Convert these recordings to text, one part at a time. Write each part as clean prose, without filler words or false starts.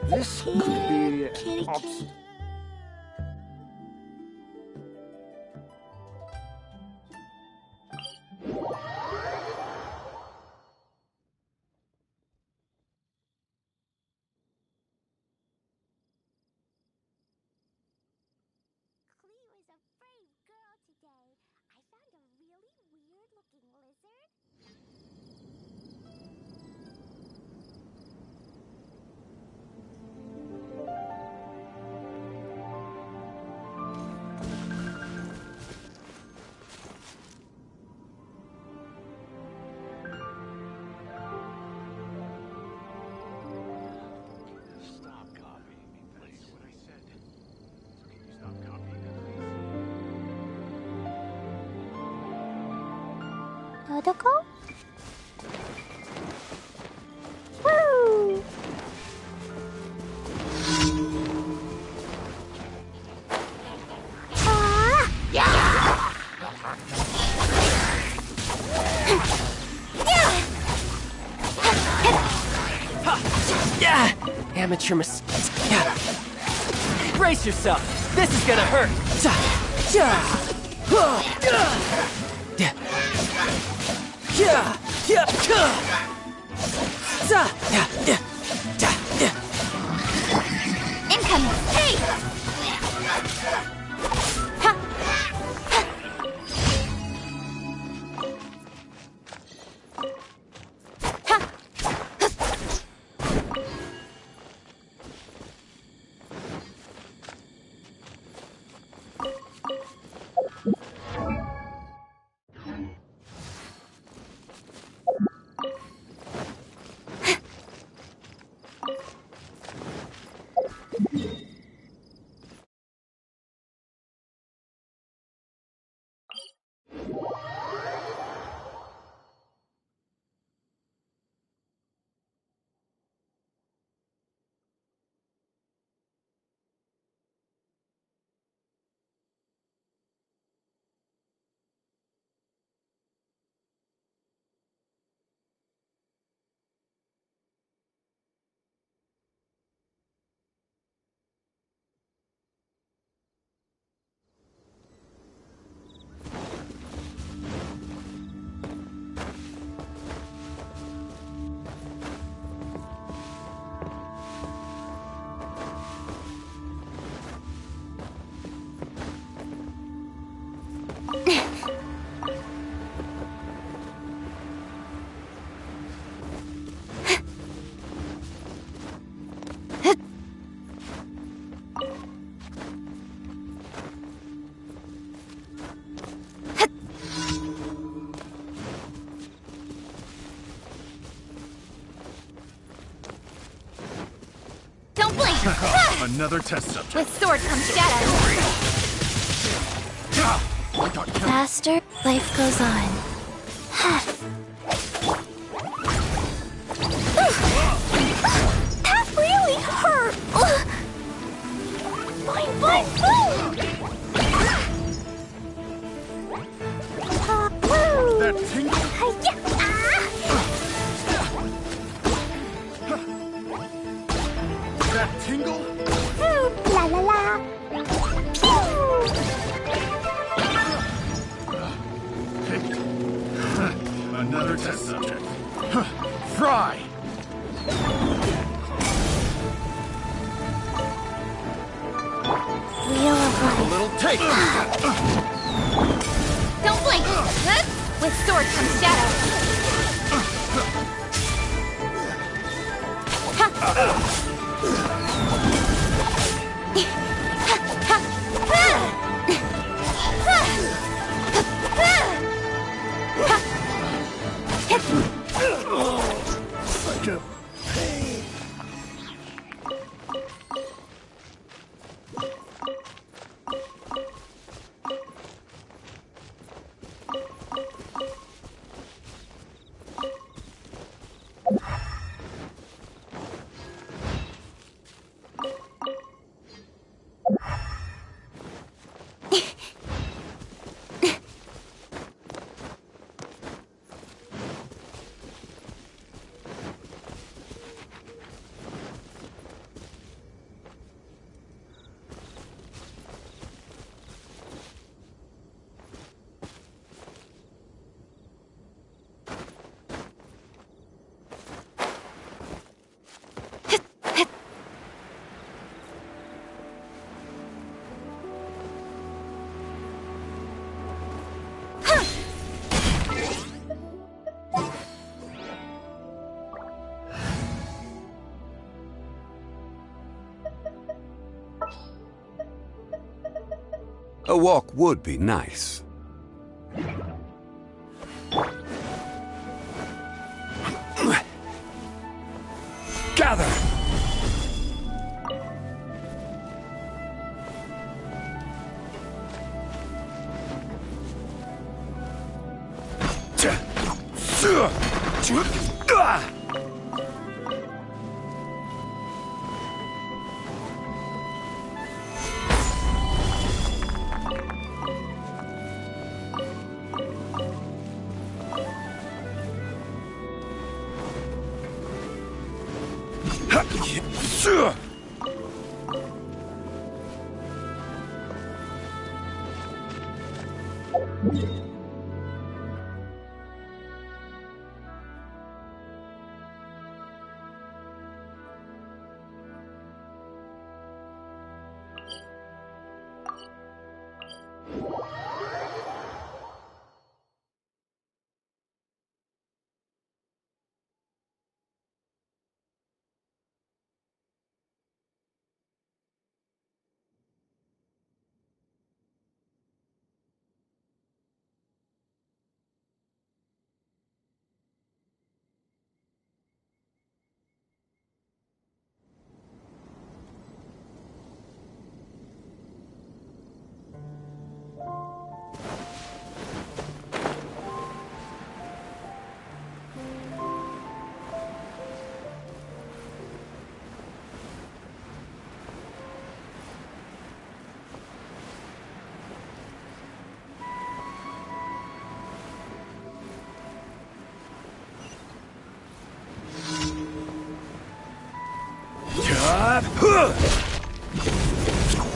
This could be obstacle. Protocol? Woo! Ah! Yeah! Amateur mistake. Yeah. Brace yourself. This is gonna hurt. Incoming! Hey! Ha! Don't blink! Another test subject. With sword comes shadow. Faster, life goes on. That really hurt! Fine, fine, woo! That tingle? That tingle? La la la! Another test subject. Fry! Wheel of A life. little taste. Don't blink! With sword comes shadow. Such a pain. A walk would be nice. Gather!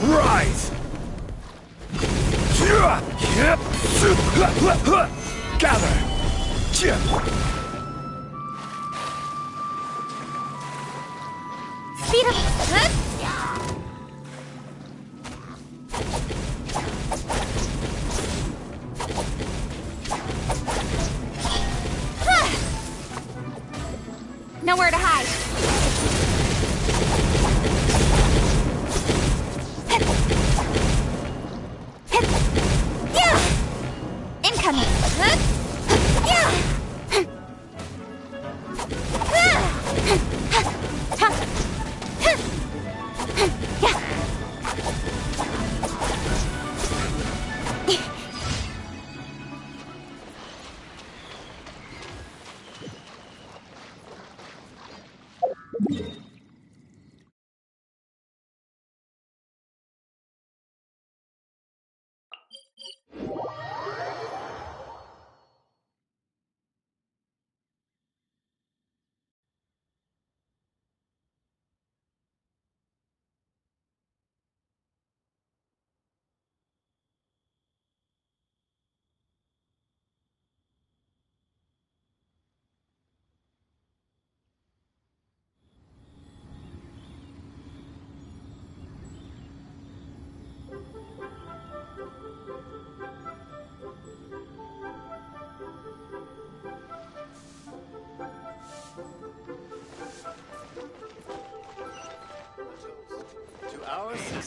Rise! Gather! Speed up! Huh? Nowhere to hide. Incoming.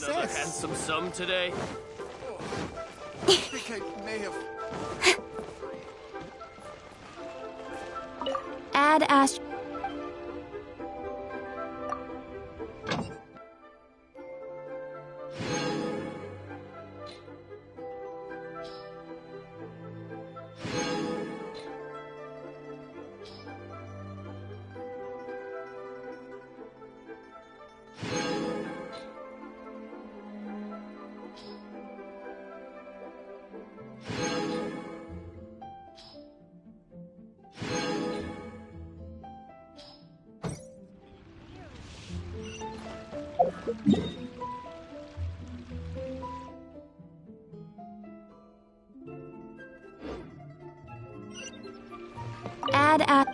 Another handsome sum today. I think I may have... Add Ash. Add Ash.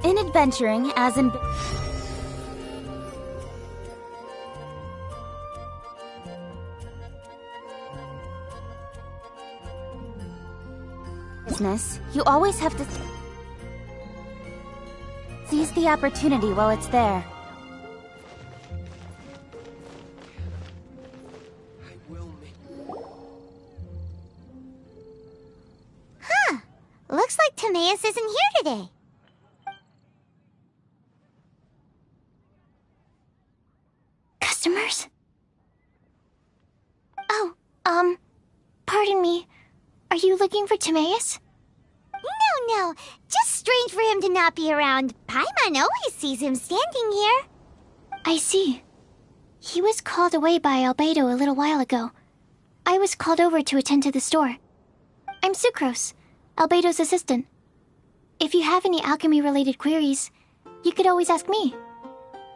In adventuring, as in business, you always have to seize the opportunity while it's there. Looks like Timaeus isn't here today. Customers? Oh, pardon me. Are you looking for Timaeus? No. Just strange for him to not be around. Paimon always sees him standing here. I see. He was called away by Albedo a little while ago. I was called over to attend to the store. I'm Sucrose, Albedo's assistant. If you have any alchemy-related queries, you could always ask me.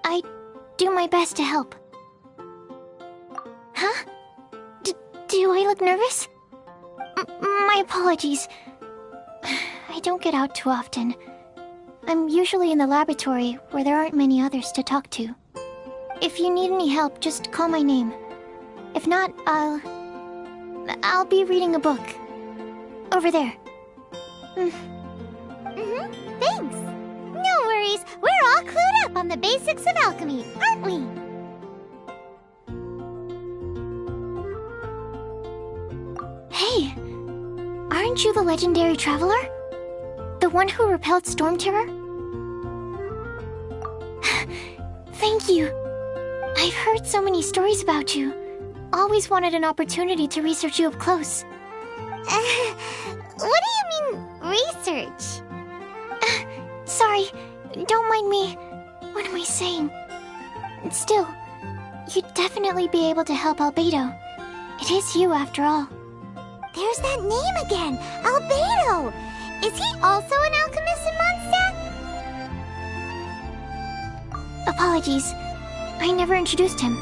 I do my best to help. Huh? Do I look nervous? My apologies. I don't get out too often. I'm usually in the laboratory where there aren't many others to talk to. If you need any help, just call my name. If not, I'll be reading a book. Over there. Thanks. No worries. We're all clued up on the basics of alchemy, aren't we? Hey, aren't you the legendary traveler? The one who repelled Storm Terror? Thank you. I've heard so many stories about you. Always wanted an opportunity to research you up close. What do you mean, research? Sorry, don't mind me. What am I saying? Still, you'd definitely be able to help Albedo. It is you, after all. There's that name again! Albedo! Is he also an alchemist in Mondstadt? Apologies. I never introduced him.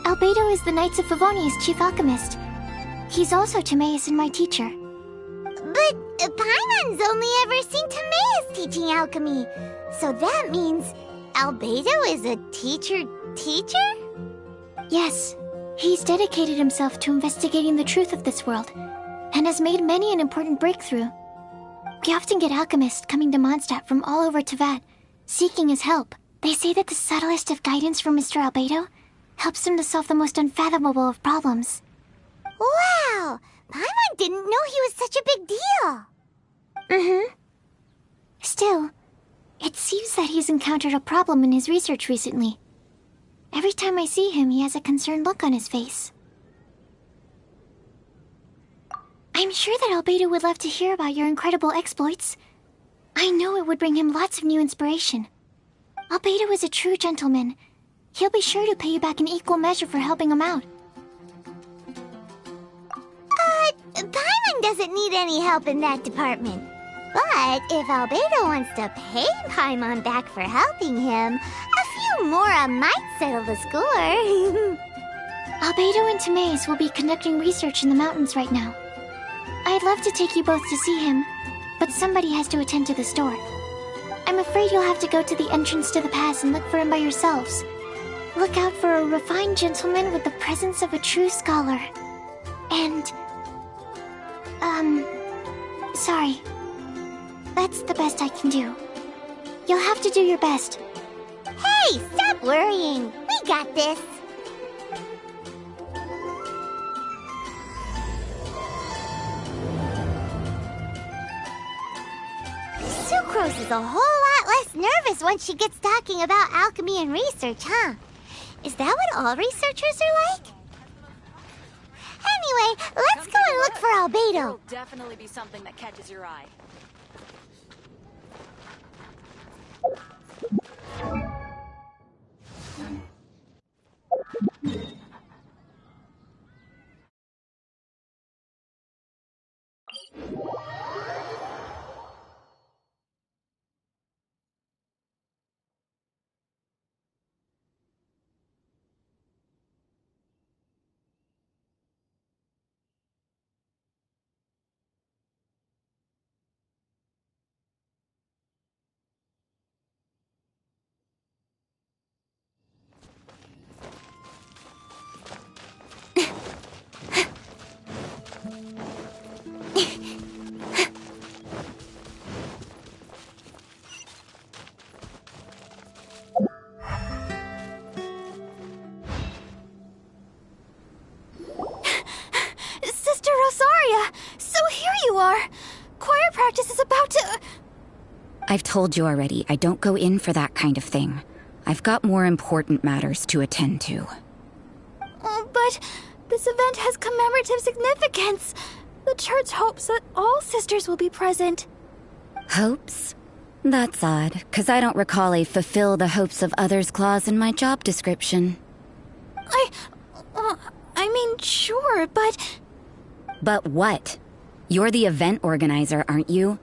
Albedo is the Knights of Favonia's chief alchemist. He's also Timaeus and my teacher. But Paimon's only ever seen Timaeus teaching alchemy. So that means Albedo is a teacher? Yes. He's dedicated himself to investigating the truth of this world, and has made many an important breakthrough. We often get alchemists coming to Mondstadt from all over Teyvat, seeking his help. They say that the subtlest of guidance from Mr. Albedo helps him to solve the most unfathomable of problems. Wow! Paimon didn't know he was such a big deal! Still, it seems that he's encountered a problem in his research recently. Every time I see him, he has a concerned look on his face. I'm sure that Albedo would love to hear about your incredible exploits. I know it would bring him lots of new inspiration. Albedo is a true gentleman. He'll be sure to pay you back in equal measure for helping him out. Paimon doesn't need any help in that department. But if Albedo wants to pay Paimon back for helping him, a few more might settle the score. Albedo and Timaeus will be conducting research in the mountains right now. I'd love to take you both to see him, but somebody has to attend to the store. I'm afraid you'll have to go to the entrance to the pass and look for him by yourselves. Look out for a refined gentleman with the presence of a true scholar. And... sorry. That's the best I can do. You'll have to do your best. Hey, stop worrying! We got this! Sucrose is a whole lot less nervous once she gets talking about alchemy and research, huh? Is that what all researchers are like? Anyway, let's go and look for Albedo. There'll definitely be something that catches your eye. Sister Rosaria! So here you are! Choir practice is about to... I've told you already, I don't go in for that kind of thing. I've got more important matters to attend to. Oh, but this event has commemorative significance. The church hopes that all sisters will be present. Hopes? That's odd, 'cause I don't recall a fulfill the hopes of others clause in my job description. I mean, sure, but... But what? You're the event organizer, aren't you?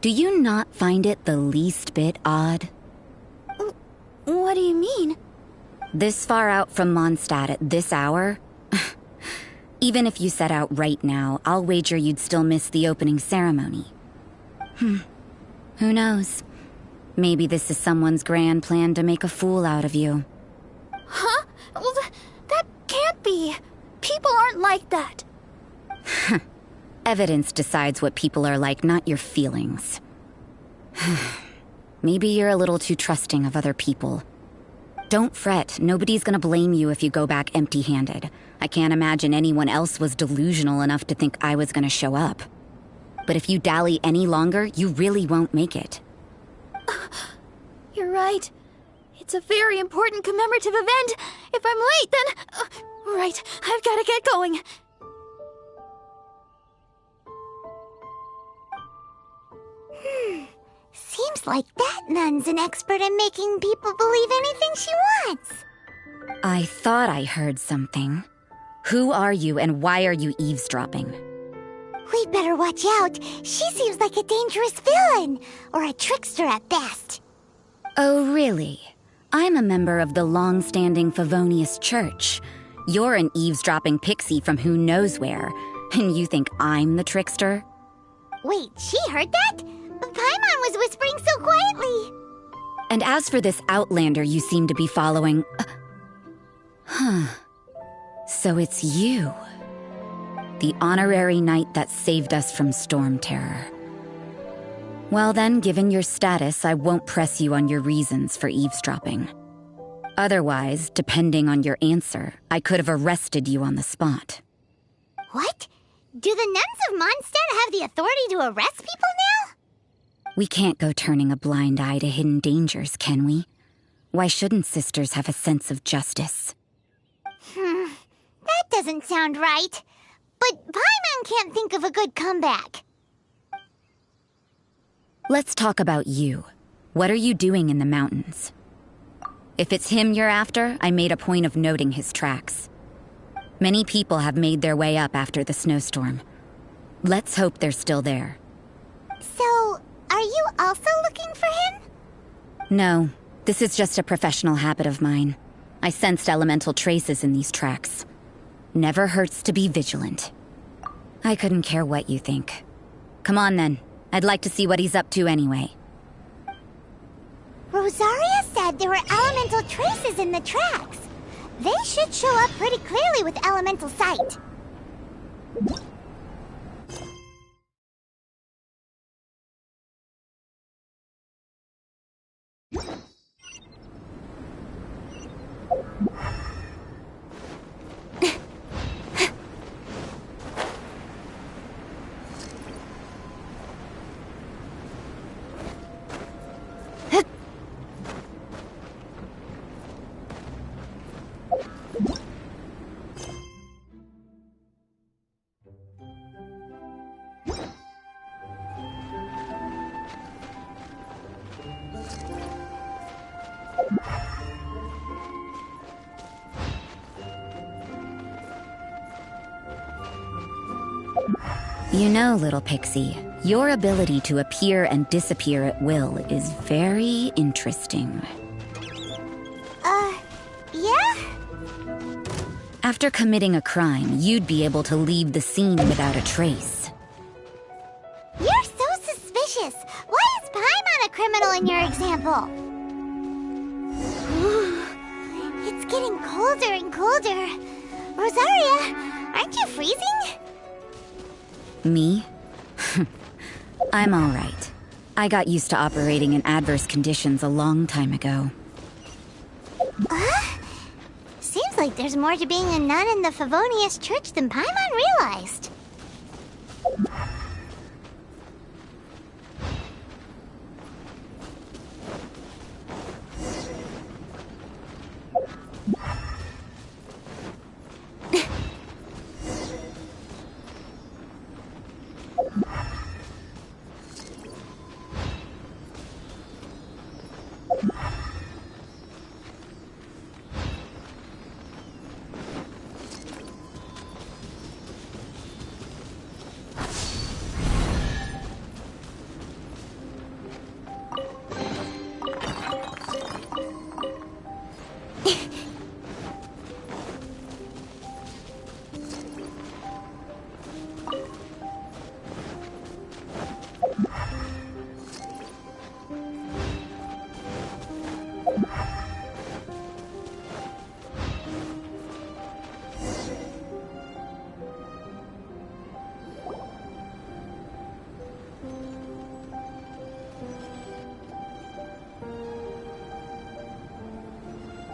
Do you not find it the least bit odd? What do you mean? This far out from Mondstadt at this hour? Even if you set out right now, I'll wager you'd still miss the opening ceremony. Who knows? Maybe this is someone's grand plan to make a fool out of you. Huh? Well, that can't be. People aren't like that. Evidence decides what people are like, not your feelings. Maybe you're a little too trusting of other people. Don't fret, nobody's gonna blame you if you go back empty-handed. I can't imagine anyone else was delusional enough to think I was gonna show up. But if you dally any longer, you really won't make it. You're right. It's a very important commemorative event. If I'm late, then... right, I've gotta get going. Seems like that nun's an expert in making people believe anything she wants. I thought I heard something. Who are you and why are you eavesdropping? We'd better watch out. She seems like a dangerous villain, or a trickster at best. Oh, really? I'm a member of the long-standing Favonius Church. You're an eavesdropping pixie from who knows where, and you think I'm the trickster? Wait, she heard that? Paimon was whispering so quietly. And as for this outlander you seem to be following... So it's you. The honorary knight that saved us from storm terror. Well then, given your status, I won't press you on your reasons for eavesdropping. Otherwise, depending on your answer, I could have arrested you on the spot. What? Do the nuns of Mondstadt have the authority to arrest people now? We can't go turning a blind eye to hidden dangers, can we? Why shouldn't sisters have a sense of justice? That doesn't sound right. But Paimon can't think of a good comeback. Let's talk about you. What are you doing in the mountains? If it's him you're after, I made a point of noting his tracks. Many people have made their way up after the snowstorm. Let's hope they're still there. So, are you also looking for him? No, this is just a professional habit of mine. I sensed elemental traces in these tracks. Never hurts to be vigilant. I couldn't care what you think. Come on then. I'd like to see what he's up to anyway. Rosaria said there were elemental traces in the tracks. They should show up pretty clearly with elemental sight. You know, little pixie, your ability to appear and disappear at will is very interesting. Yeah? After committing a crime, you'd be able to leave the scene without a trace. You're so suspicious. Why is Paimon a criminal in your example? It's getting colder and colder. Rosaria, aren't you freezing? Me? I'm alright. I got used to operating in adverse conditions a long time ago. Seems like there's more to being a nun in the Favonius Church than Paimon realized.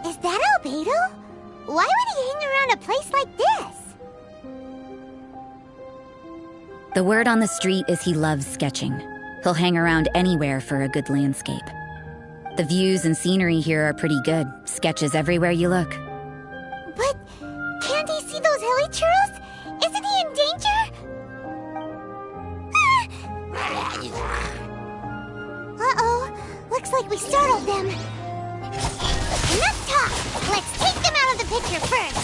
Is that Albedo? Why would he hang around a place like this? The word on the street is he loves sketching. He'll hang around anywhere for a good landscape. The views and scenery here are pretty good. Sketches everywhere you look. But can't he see those hilly churros? Isn't he in danger? Uh-oh. Looks like we startled them. Enough talk! Let's take them out of the picture first!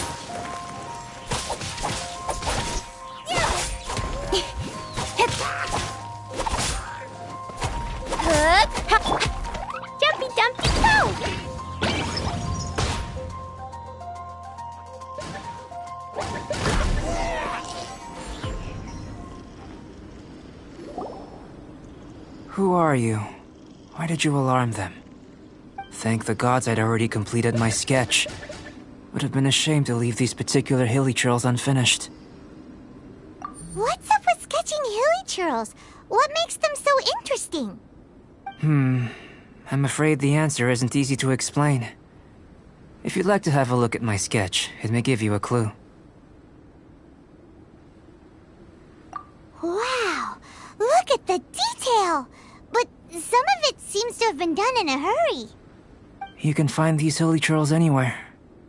Jumpy Dumpty Go! Who are you? Why did you alarm them? Thank the gods I'd already completed my sketch. Would have been a shame to leave these particular hilly churls unfinished. What's up with sketching hilly churls? What makes them so interesting? I'm afraid the answer isn't easy to explain. If you'd like to have a look at my sketch, it may give you a clue. Wow! Look at the detail! But some of it seems to have been done in a hurry. You can find these hilly churls anywhere.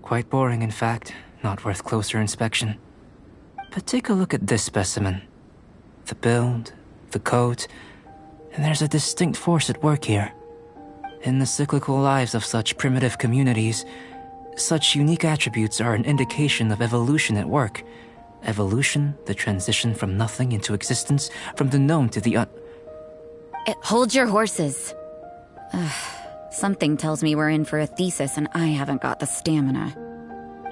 Quite boring, in fact. Not worth closer inspection. But take a look at this specimen. The build, the coat, and there's a distinct force at work here. In the cyclical lives of such primitive communities, such unique attributes are an indication of evolution at work. Evolution, the transition from nothing into existence, from the known to the Hold your horses. Something tells me we're in for a thesis and I haven't got the stamina.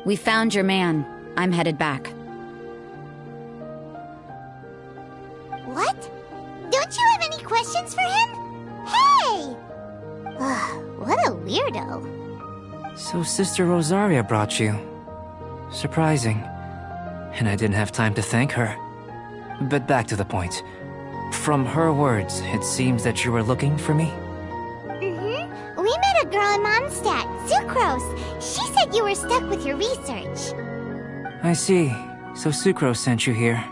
We found your man. I'm headed back. What? Don't you have any questions for him? Hey! What a weirdo. So Sister Rosaria brought you. Surprising. And I didn't have time to thank her. But back to the point. From her words, it seems that you were looking for me? We met a girl in Mondstadt, Sucrose. She said you were stuck with your research. I see. So Sucrose sent you here.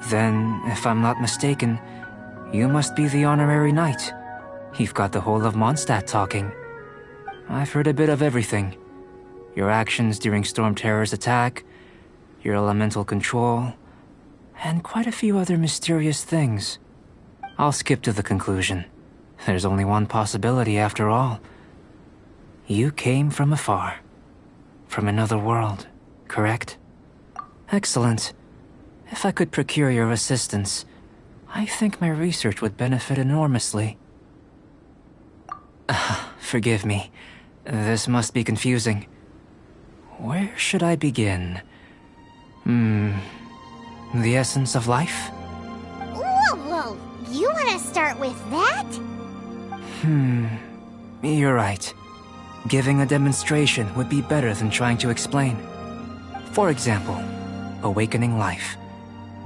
Then, if I'm not mistaken, you must be the honorary knight. You've got the whole of Mondstadt talking. I've heard a bit of everything. Your actions during Storm Terror's attack, your elemental control, and quite a few other mysterious things. I'll skip to the conclusion. There's only one possibility after all. You came from afar. From another world, correct? Excellent. If I could procure your assistance, I think my research would benefit enormously. Forgive me. This must be confusing. Where should I begin? The essence of life? Whoa! You want to start with that? You're right. Giving a demonstration would be better than trying to explain. For example, awakening life.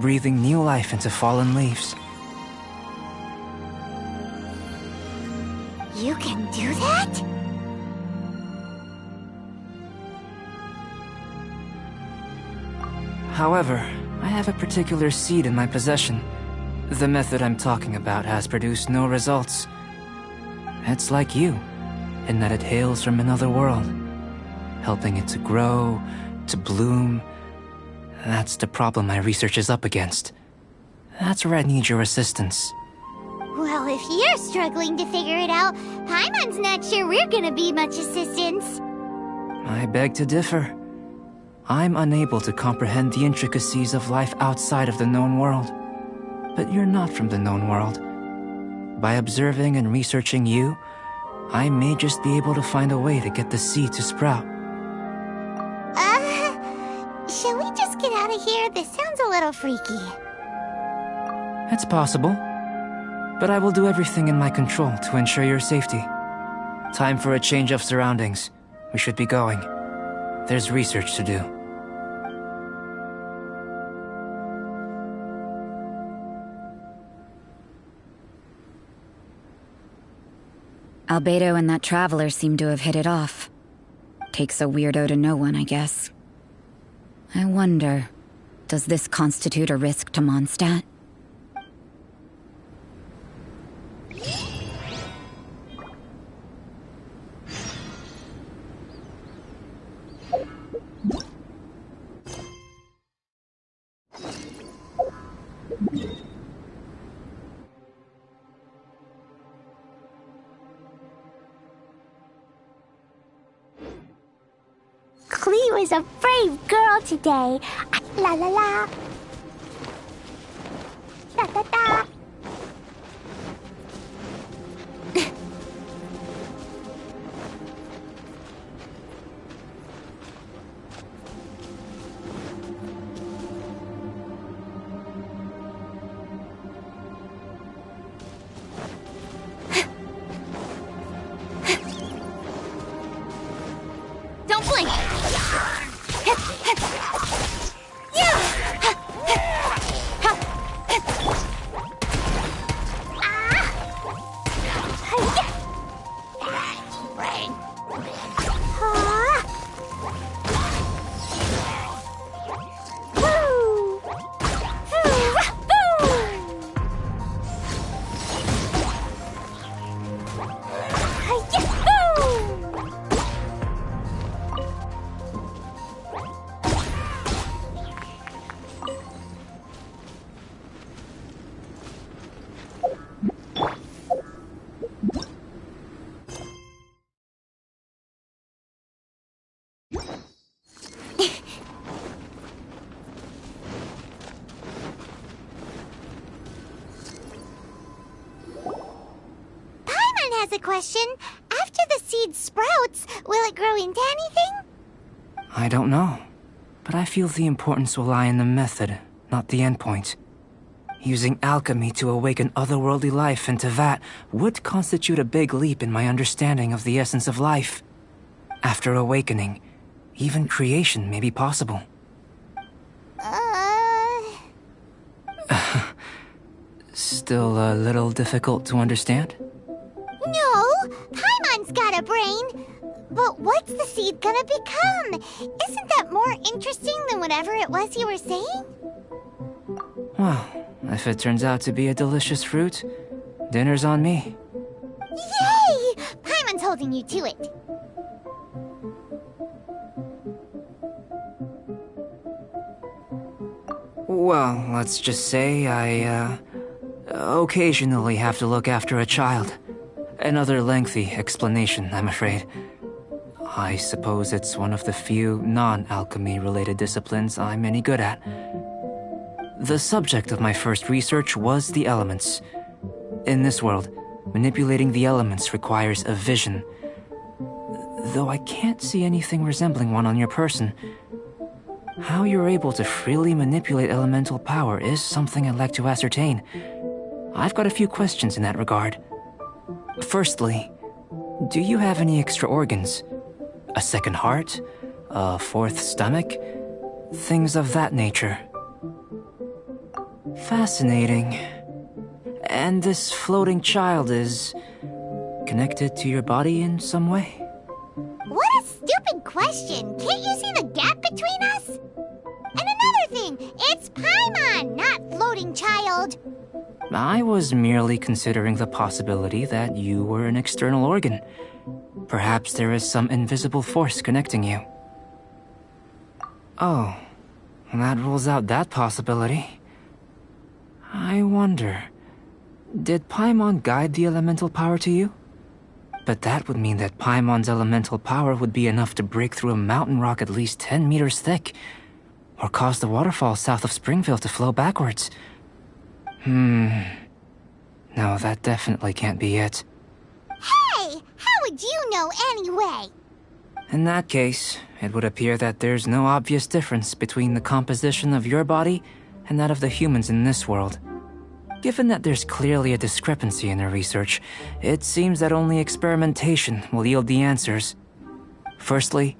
Breathing new life into fallen leaves. You can do that? However, I have a particular seed in my possession. The method I'm talking about has produced no results. It's like you, in that it hails from another world, helping it to grow, to bloom. That's the problem my research is up against. That's where I need your assistance. Well, if you're struggling to figure it out, Paimon's not sure we're gonna be much assistance. I beg to differ. I'm unable to comprehend the intricacies of life outside of the known world. But you're not from the known world. By observing and researching you, I may just be able to find a way to get the seed to sprout. Shall we just get out of here? This sounds a little freaky. It's possible. But I will do everything in my control to ensure your safety. Time for a change of surroundings. We should be going. There's research to do. Albedo and that traveler seem to have hit it off. Takes a weirdo to know one, I guess. I wonder, does this constitute a risk to Mondstadt? Klee was a brave girl today. La la la. Da da da. Don't blink! Has a question. After the seed sprouts, will it grow into anything? I don't know. But I feel the importance will lie in the method, not the endpoint. Using alchemy to awaken otherworldly life into that would constitute a big leap in my understanding of the essence of life. After awakening, even creation may be possible. Still a little difficult to understand? No, Paimon's got a brain. But what's the seed gonna become? Isn't that more interesting than whatever it was you were saying? Well, if it turns out to be a delicious fruit, dinner's on me. Yay! Paimon's holding you to it. Well, let's just say I, occasionally have to look after a child. Another lengthy explanation, I'm afraid. I suppose it's one of the few non-alchemy-related disciplines I'm any good at. The subject of my first research was the elements. In this world, manipulating the elements requires a vision. Though I can't see anything resembling one on your person, how you're able to freely manipulate elemental power is something I'd like to ascertain. I've got a few questions in that regard. Firstly, do you have any extra organs? A second heart? A fourth stomach? Things of that nature. Fascinating. And this floating child is connected to your body in some way? What a stupid question! Can't you see the gap between us? And another thing, it's Paimon, not Floating Child. I was merely considering the possibility that you were an external organ. Perhaps there is some invisible force connecting you. Oh, that rules out that possibility. I wonder, did Paimon guide the elemental power to you? But that would mean that Paimon's elemental power would be enough to break through a mountain rock at least 10 meters thick, or cause the waterfall south of Springfield to flow backwards. No, that definitely can't be it. Hey! How would you know anyway? In that case, it would appear that there's no obvious difference between the composition of your body and that of the humans in this world. Given that there's clearly a discrepancy in their research, it seems that only experimentation will yield the answers. Firstly,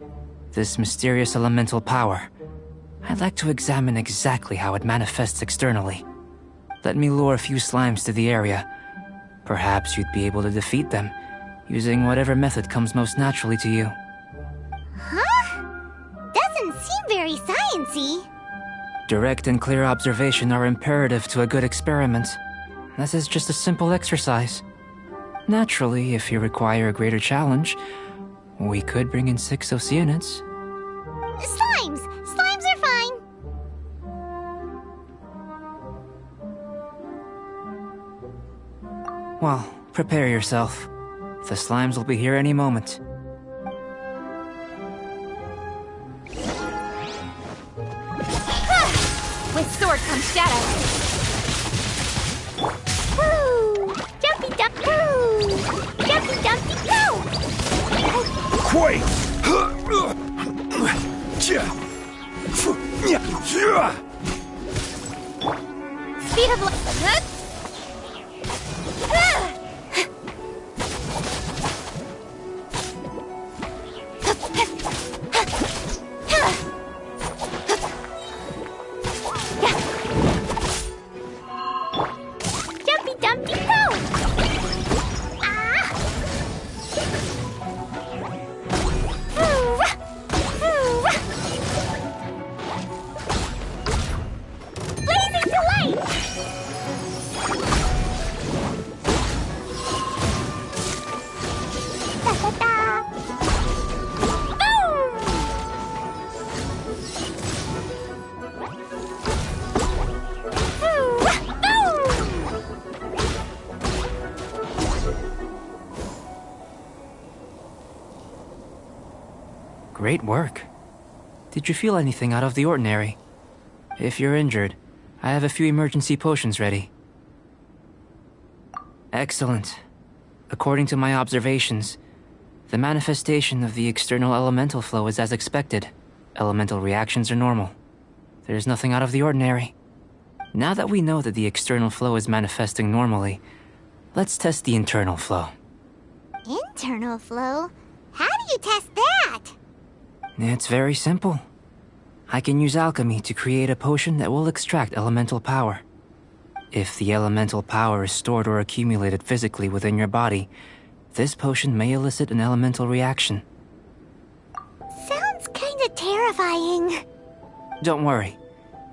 this mysterious elemental power. I'd like to examine exactly how it manifests externally. Let me lure a few slimes to the area. Perhaps you'd be able to defeat them, using whatever method comes most naturally to you. Huh? Doesn't seem very sciencey. Direct and clear observation are imperative to a good experiment. This is just a simple exercise. Naturally, if you require a greater challenge, we could bring in 6 Oceanids. Slimes! Slimes are fine! Well, prepare yourself. The slimes will be here any moment. With sword comes shadow. Woo! Jumpy dump woo! Jumpy dumpy go! Quake! Speed of light. Jumpy dumpy go! Ah! Blazing delight! Da-da-da! Boom! Great work. Did you feel anything out of the ordinary? If you're injured, I have a few emergency potions ready. Excellent. According to my observations, the manifestation of the external elemental flow is as expected. Elemental reactions are normal. There's nothing out of the ordinary. Now that we know that the external flow is manifesting normally, let's test the internal flow. Internal flow? How do you test that? It's very simple. I can use alchemy to create a potion that will extract elemental power. If the elemental power is stored or accumulated physically within your body, this potion may elicit an elemental reaction. Sounds kinda terrifying. Don't worry.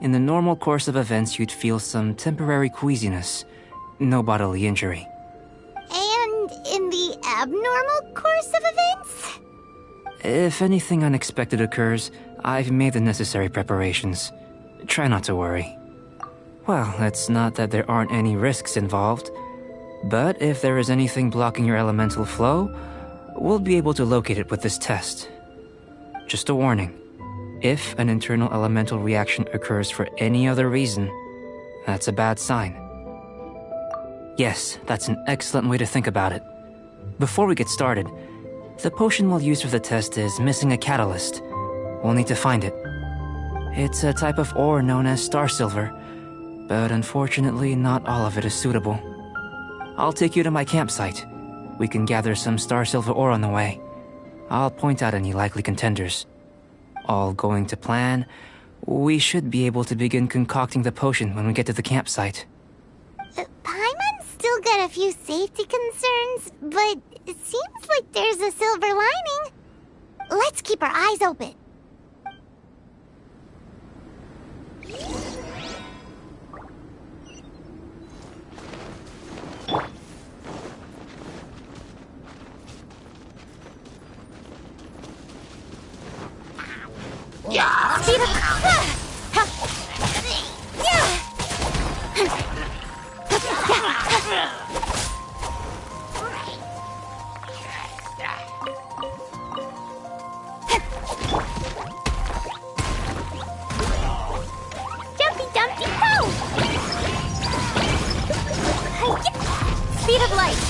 In the normal course of events, you'd feel some temporary queasiness. No bodily injury. And in the abnormal course of events? If anything unexpected occurs, I've made the necessary preparations. Try not to worry. Well, it's not that there aren't any risks involved, but if there is anything blocking your elemental flow, we'll be able to locate it with this test. Just a warning. If an internal elemental reaction occurs for any other reason, that's a bad sign. Yes, that's an excellent way to think about it. Before we get started, the potion we'll use for the test is missing a catalyst. We'll need to find it. It's a type of ore known as star silver, but unfortunately not all of it is suitable. I'll take you to my campsite. We can gather some star silver ore on the way. I'll point out any likely contenders. All going to plan, we should be able to begin concocting the potion when we get to the campsite. Paimon's still still got a few safety concerns, but it seems like there's a silver lining. Let's keep our eyes open. Speed up! Jumpy Dumpty Go! Speed of light!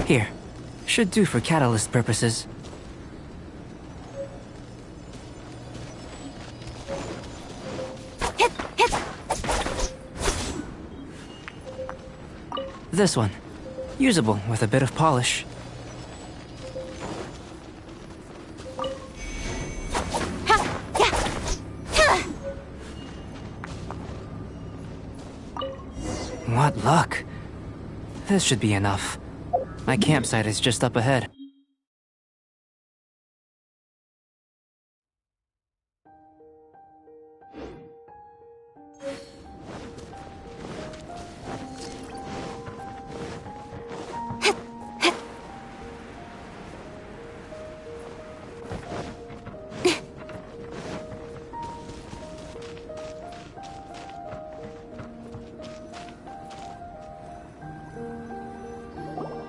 Here. Should do for catalyst purposes. This one. Usable with a bit of polish. What luck. This should be enough. My campsite is just up ahead.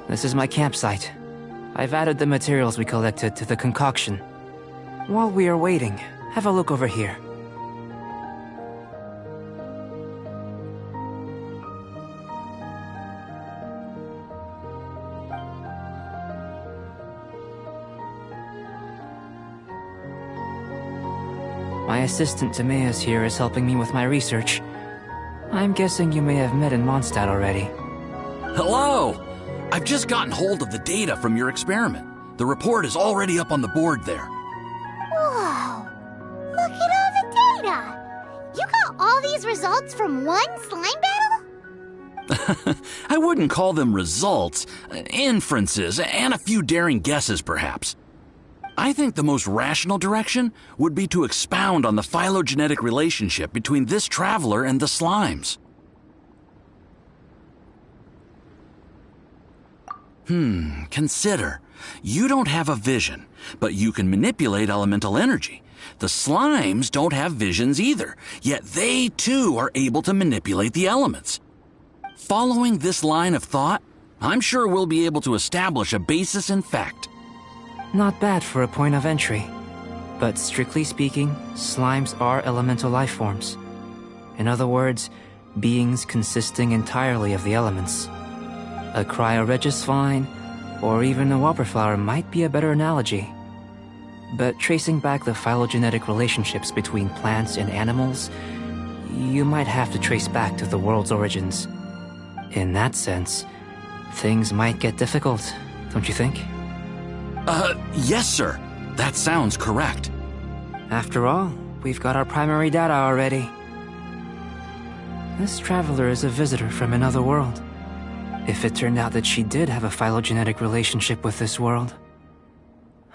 This is my campsite. I've added the materials we collected to the concoction. While we are waiting, have a look over here. My assistant Timaeus here is helping me with my research. I'm guessing you may have met in Mondstadt already. Hello! I've just gotten hold of the data from your experiment. The report is already up on the board there. Whoa! Look at all the data! You got all these results from one slime battle? I wouldn't call them results, inferences, and a few daring guesses perhaps. I think the most rational direction would be to expound on the phylogenetic relationship between this traveler and the slimes. Consider. You don't have a vision, but you can manipulate elemental energy. The slimes don't have visions either, yet they too are able to manipulate the elements. Following this line of thought, I'm sure we'll be able to establish a basis in fact. Not bad for a point of entry. But strictly speaking, slimes are elemental life forms. In other words, beings consisting entirely of the elements. A cryoregis vine, or even a wildflower might be a better analogy. But tracing back the phylogenetic relationships between plants and animals, you might have to trace back to the world's origins. In that sense, things might get difficult, don't you think? Yes, sir. That sounds correct. After all, we've got our primary data already. This traveler is a visitor from another world. If it turned out that she did have a phylogenetic relationship with this world.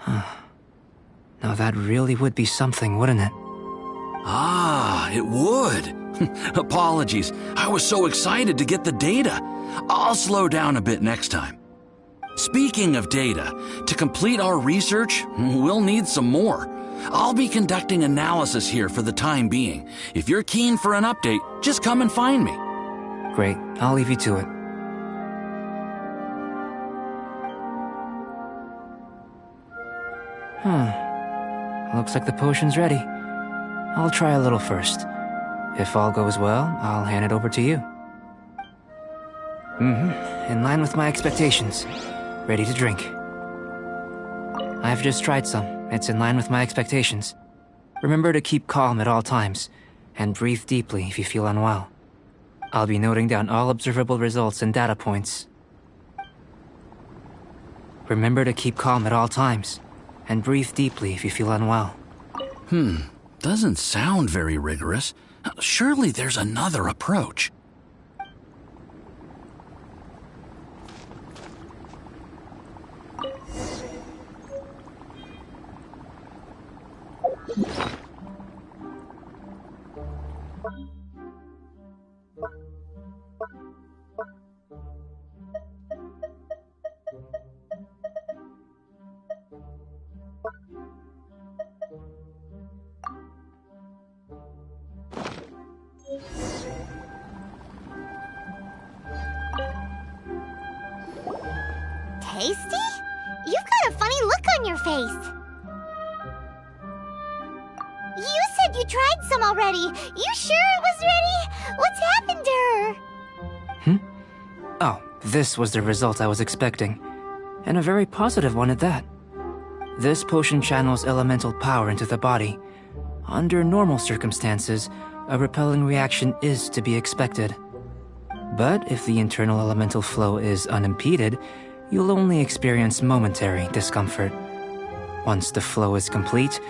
Now that really would be something, wouldn't it? Ah, it would. Apologies. I was so excited to get the data. I'll slow down a bit next time. Speaking of data, to complete our research, we'll need some more. I'll be conducting analysis here for the time being. If you're keen for an update, just come and find me. Great. I'll leave you to it. Looks like the potion's ready. I'll try a little first. If all goes well, I'll hand it over to you. In line with my expectations. Ready to drink. I've just tried some. It's in line with my expectations. Remember to keep calm at all times. and breathe deeply if you feel unwell. I'll be noting down all observable results and data points. Remember to keep calm at all times, and breathe deeply if you feel unwell. Doesn't sound very rigorous. Surely there's another approach. Tasty? You've got a funny look on your face. You said you tried some already. You sure it was ready? What's happened to her? Oh, this was the result I was expecting. And a very positive one at that. This potion channels elemental power into the body. Under normal circumstances, a repelling reaction is to be expected. But if the internal elemental flow is unimpeded, you'll only experience momentary discomfort. Once the flow is complete,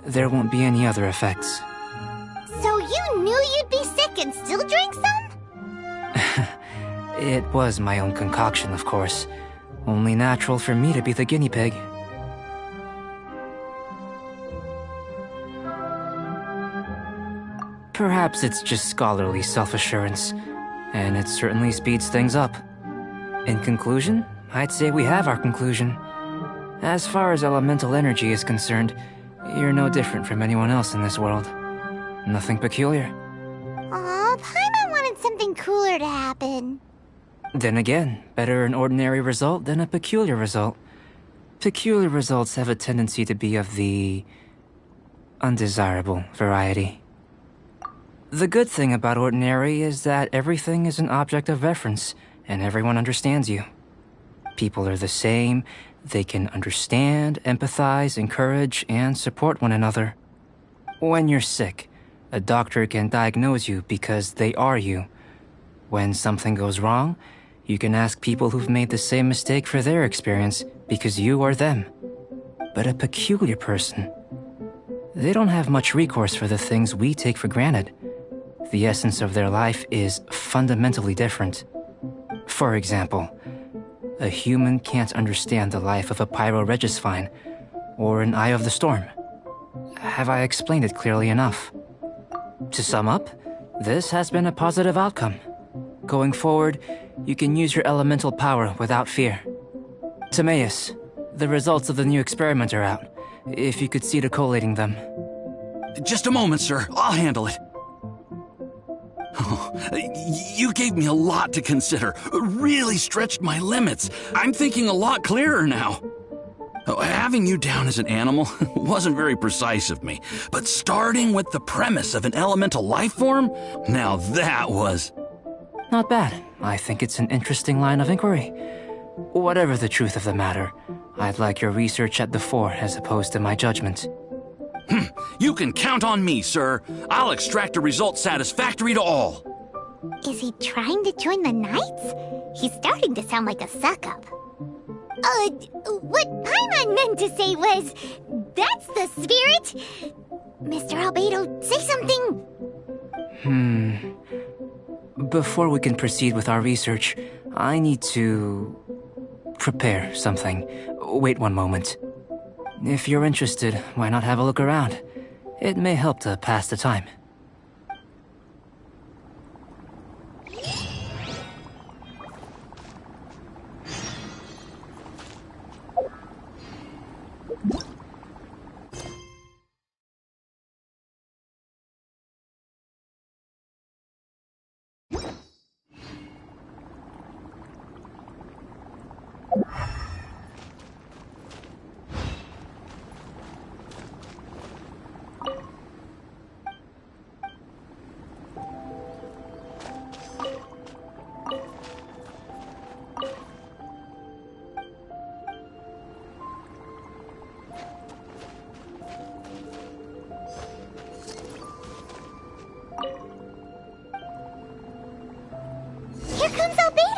there won't be any other effects. So you knew you'd be sick and still drank some? It was my own concoction, of course. Only natural for me to be the guinea pig. Perhaps it's just scholarly self-assurance, and it certainly speeds things up. In conclusion, I'd say we have our conclusion. As far as elemental energy is concerned, you're no different from anyone else in this world. Nothing peculiar. Aw, Paimon wanted something cooler to happen. Then again, better an ordinary result than a peculiar result. Peculiar results have a tendency to be of the undesirable variety. The good thing about ordinary is that everything is an object of reference, and everyone understands you. People are the same. They can understand, empathize, encourage, and support one another. When you're sick, a doctor can diagnose you because they are you. When something goes wrong, you can ask people who've made the same mistake for their experience because you are them. But a peculiar person, they don't have much recourse for the things we take for granted. The essence of their life is fundamentally different. For example, a human can't understand the life of a pyro-regisvine or an Eye of the Storm. Have I explained it clearly enough? To sum up, this has been a positive outcome. Going forward, you can use your elemental power without fear. Timaeus, the results of the new experiment are out. If you could see to collating them. Just a moment, sir. I'll handle it. You gave me a lot to consider. Really stretched my limits. I'm thinking a lot clearer now. Having you down as an animal wasn't very precise of me, but starting with the premise of an elemental life form, now that was... Not bad. I think it's an interesting line of inquiry. Whatever the truth of the matter, I'd like your research at the fore as opposed to my judgment. You can count on me, sir. I'll extract a result satisfactory to all. Is he trying to join the Knights? He's starting to sound like a suck-up. What Paimon meant to say was, that's the spirit! Mr. Albedo, say something! Before we can proceed with our research, I need to... prepare something. Wait one moment. If you're interested, why not have a look around? It may help to pass the time.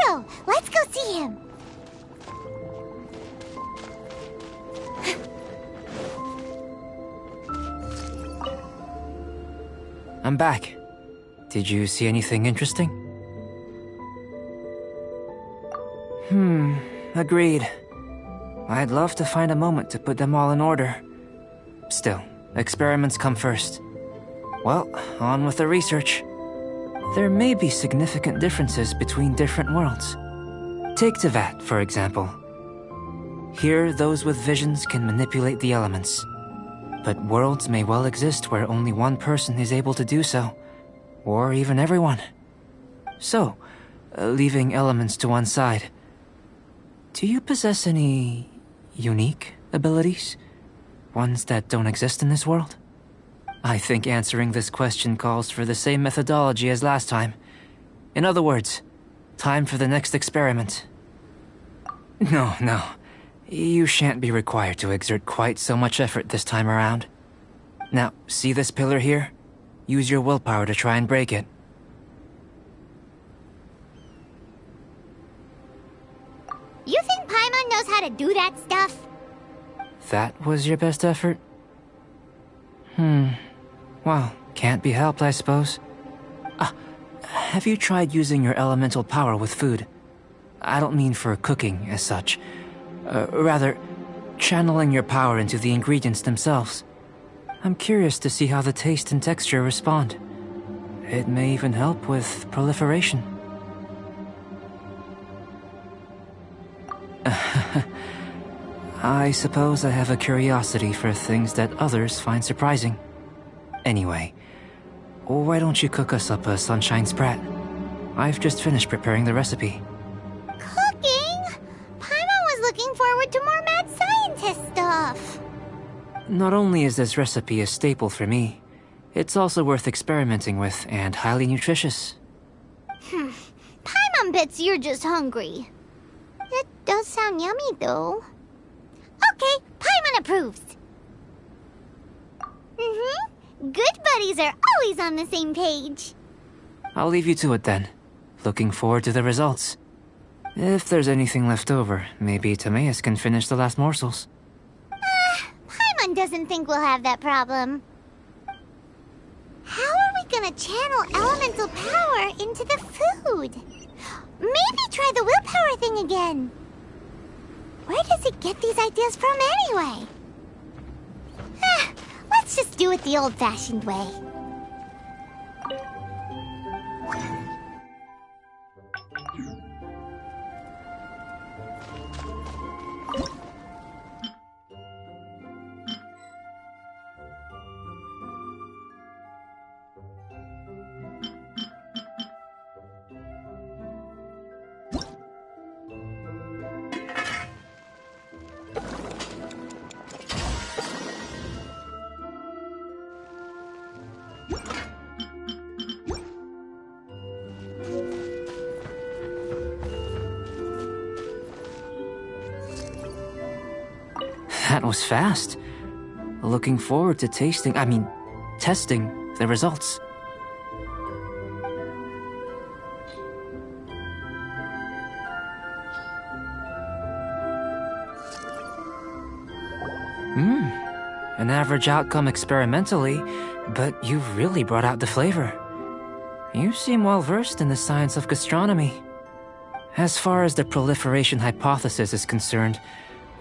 go! Let's go see him! I'm back. Did you see anything interesting? Agreed. I'd love to find a moment to put them all in order. Still, experiments come first. Well, on with the research. There may be significant differences between different worlds. Take Tevat, for example. Here, those with visions can manipulate the elements. But worlds may well exist where only one person is able to do so. Or even everyone. So, leaving elements to one side, do you possess any unique abilities? Ones that don't exist in this world? I think answering this question calls for the same methodology as last time. In other words, time for the next experiment. No. You shan't be required to exert quite so much effort this time around. Now, see this pillar here? Use your willpower to try and break it. You think Paimon knows how to do that stuff? That was your best effort? Well, can't be helped, I suppose. Have you tried using your elemental power with food? I don't mean for cooking, as such. Rather, channeling your power into the ingredients themselves. I'm curious to see how the taste and texture respond. It may even help with proliferation. I suppose I have a curiosity for things that others find surprising. Anyway, why don't you cook us up a sunshine sprat? I've just finished preparing the recipe. Cooking? Paimon was looking forward to more mad scientist stuff. Not only is this recipe a staple for me, it's also worth experimenting with and highly nutritious. Paimon bets you're just hungry. It does sound yummy, though. Okay, Paimon approves. Good buddies are always on the same page. I'll leave you to it then. Looking forward to the results. If there's anything left over, maybe Timaeus can finish the last morsels. Paimon doesn't think we'll have that problem. How are we gonna channel elemental power into the food? Maybe try the willpower thing again. Where does it get these ideas from anyway? Let's just do it the old-fashioned way. That was fast. Looking forward to testing the results. An average outcome experimentally, but you've really brought out the flavor. You seem well versed in the science of gastronomy. As far as the proliferation hypothesis is concerned,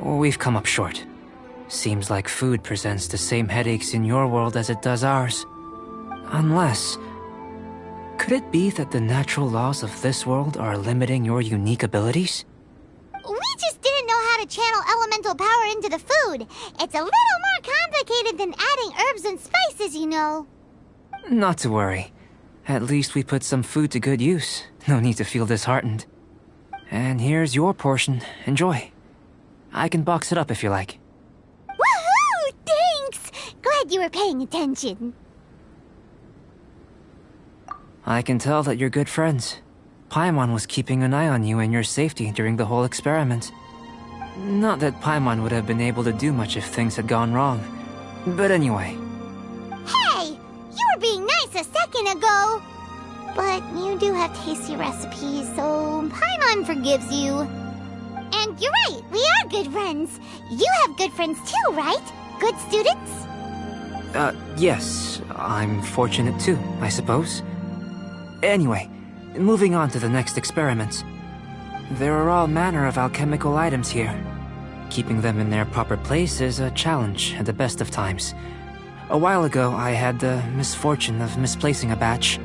we've come up short. Seems like food presents the same headaches in your world as it does ours. Unless... could it be that the natural laws of this world are limiting your unique abilities? We just didn't know how to channel elemental power into the food. It's a little more complicated than adding herbs and spices, you know. Not to worry. At least we put some food to good use. No need to feel disheartened. And here's your portion. Enjoy. I can box it up if you like. Woohoo! Thanks! Glad you were paying attention. I can tell that you're good friends. Paimon was keeping an eye on you and your safety during the whole experiment. Not that Paimon would have been able to do much if things had gone wrong. But anyway. Hey! You were being nice a second ago! But you you do have tasty recipes, so Paimon forgives you. And you're right, we are good friends. You have good friends too, right? Good students? Yes. I'm fortunate too, I suppose. Anyway, moving on to the next experiment. There are all manner of alchemical items here. Keeping them in their proper place is a challenge at the best of times. A while ago, I had the misfortune of misplacing a batch.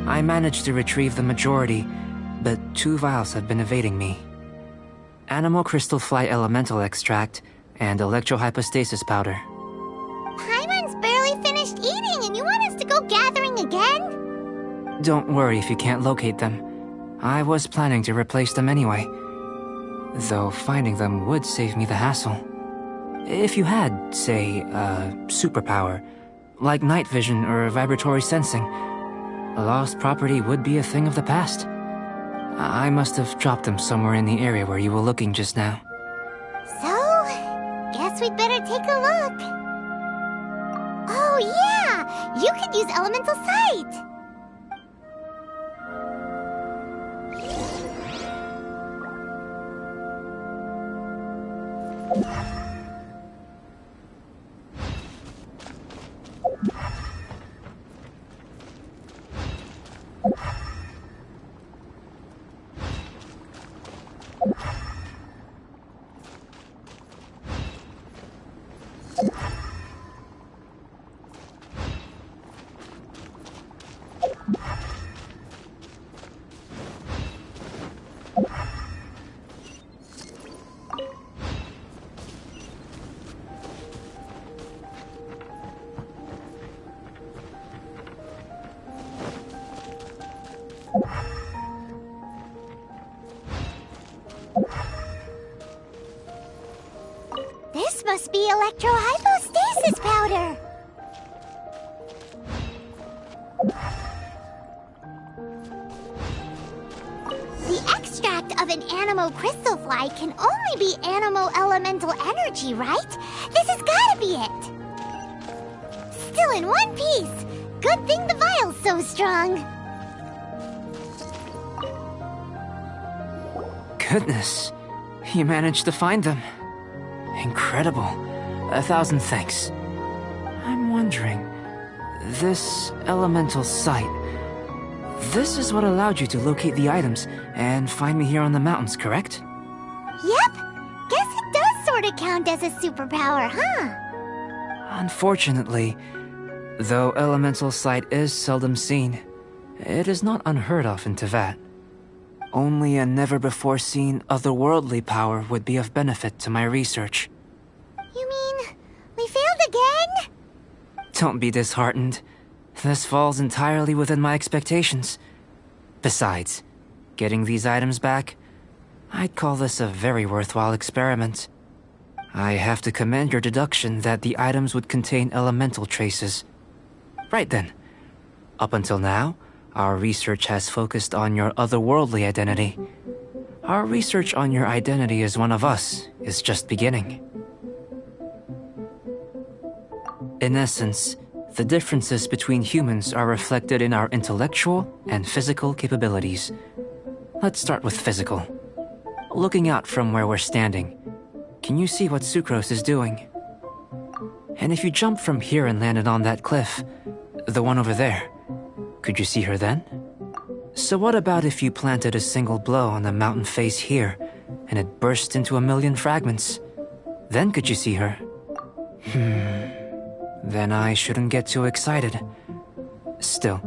I managed to retrieve the majority, but 2 vials have been evading me. Animal crystal fly elemental extract and electrohypostasis powder. Paimon's barely finished eating and you want us to go gathering again? Don't worry if you can't locate them. I was planning to replace them anyway. Though finding them would save me the hassle. If you had, say, a superpower, like night vision or vibratory sensing, lost property would be a thing of the past. I must have dropped them somewhere in the area where you were looking just now. So, guess we'd better take a look. Oh yeah! You could use elemental sight! This must be electrohypostasis powder! The extract of an animo crystal fly can only be animo elemental energy, right? This has gotta be it! Still in one piece! Good thing the vial's so strong! Goodness, you managed to find them. Incredible. 1,000 thanks. I'm wondering, this elemental sight, this is what allowed you to locate the items and find me here on the mountains, correct? Yep! Guess it does sort of count as a superpower, huh? Unfortunately, though elemental sight is seldom seen, it is not unheard of in Teyvat. Only a never-before-seen otherworldly power would be of benefit to my research. You mean, we failed again? Don't be disheartened. This falls entirely within my expectations. Besides, getting these items back, I'd call this a very worthwhile experiment. I have to commend your deduction that the items would contain elemental traces. Right then. Up until now, our research has focused on your otherworldly identity. Our research on your identity as one of us is just beginning. In essence, the differences between humans are reflected in our intellectual and physical capabilities. Let's start with physical. Looking out from where we're standing, can you see what Sucrose is doing? And if you jumped from here and landed on that cliff, the one over there, could you see her then? So what about if you planted a single blow on the mountain face here, and it burst into 1,000,000 fragments? Then could you see her? Then I shouldn't get too excited. Still,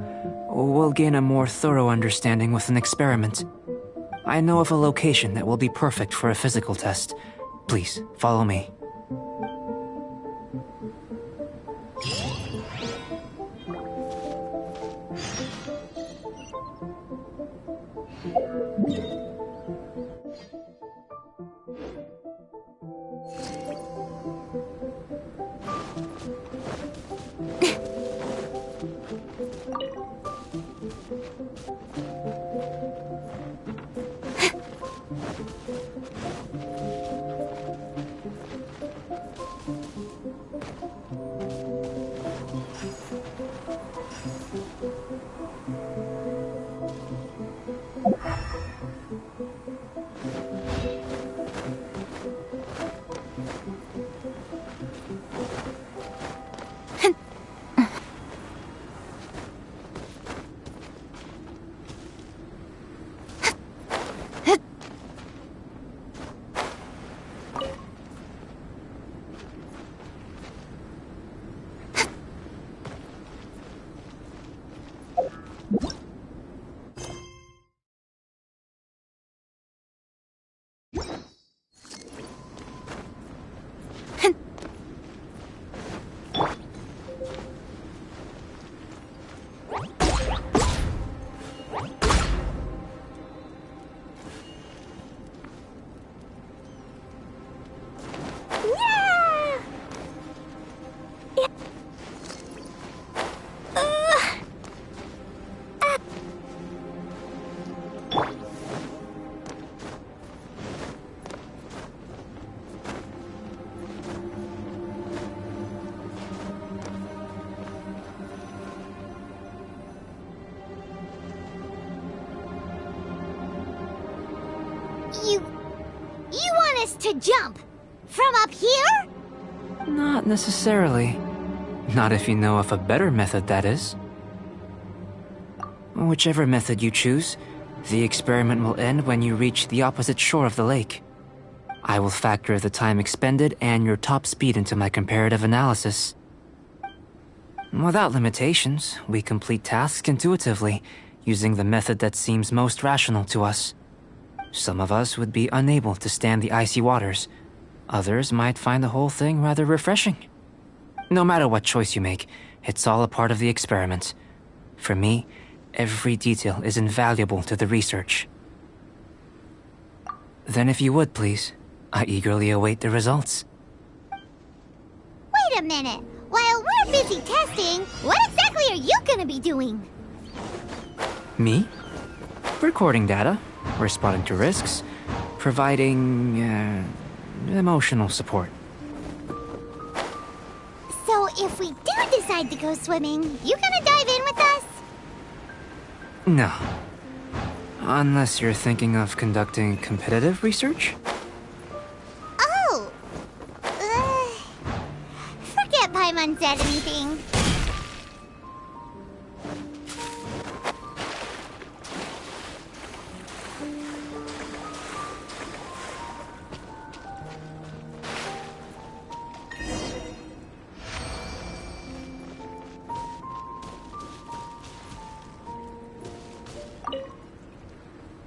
we'll gain a more thorough understanding with an experiment. I know of a location that will be perfect for a physical test. Please, follow me. You want us to jump? From up here? Not necessarily. Not if you know of a better method, that is. Whichever method you choose, the experiment will end when you reach the opposite shore of the lake. I will factor the time expended and your top speed into my comparative analysis. Without limitations, we complete tasks intuitively, using the method that seems most rational to us. Some of us would be unable to stand the icy waters. Others might find the whole thing rather refreshing. No matter what choice you make, it's all a part of the experiment. For me, every detail is invaluable to the research. Then if you would, please, I eagerly await the results. Wait a minute. While we're busy testing, what exactly are you gonna be doing? Me? Recording data, responding to risks, providing, emotional support. So if we do decide to go swimming, you gonna dive in with us? No. Unless you're thinking of conducting competitive research? Oh! Forget Paimon said anything.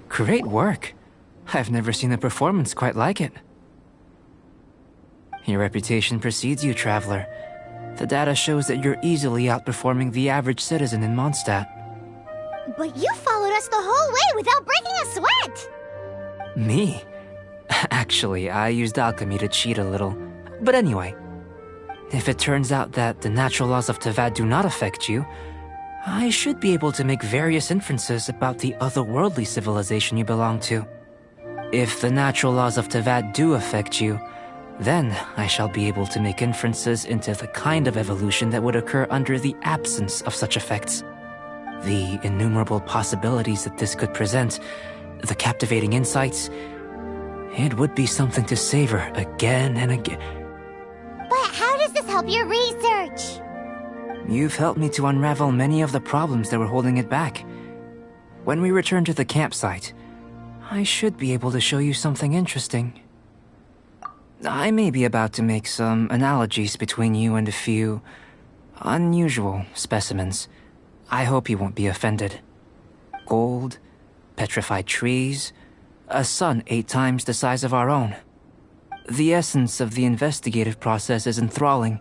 Great work. I've never seen a performance quite like it. Your reputation precedes you, Traveler. The data shows that you're easily outperforming the average citizen in Mondstadt. But you followed us the whole way without breaking a sweat! Me? Actually, I used alchemy to cheat a little. But anyway, if it turns out that the natural laws of Tavad do not affect you, I should be able to make various inferences about the otherworldly civilization you belong to. If the natural laws of Tavad do affect you, then I shall be able to make inferences into the kind of evolution that would occur under the absence of such effects. The innumerable possibilities that this could present, the captivating insights, it would be something to savor again and again. But how does this help your research? You've helped me to unravel many of the problems that were holding it back. When we return to the campsite, I should be able to show you something interesting. I may be about to make some analogies between you and a few unusual specimens. I hope you won't be offended. Gold, petrified trees, a sun 8 times the size of our own. The essence of the investigative process is enthralling,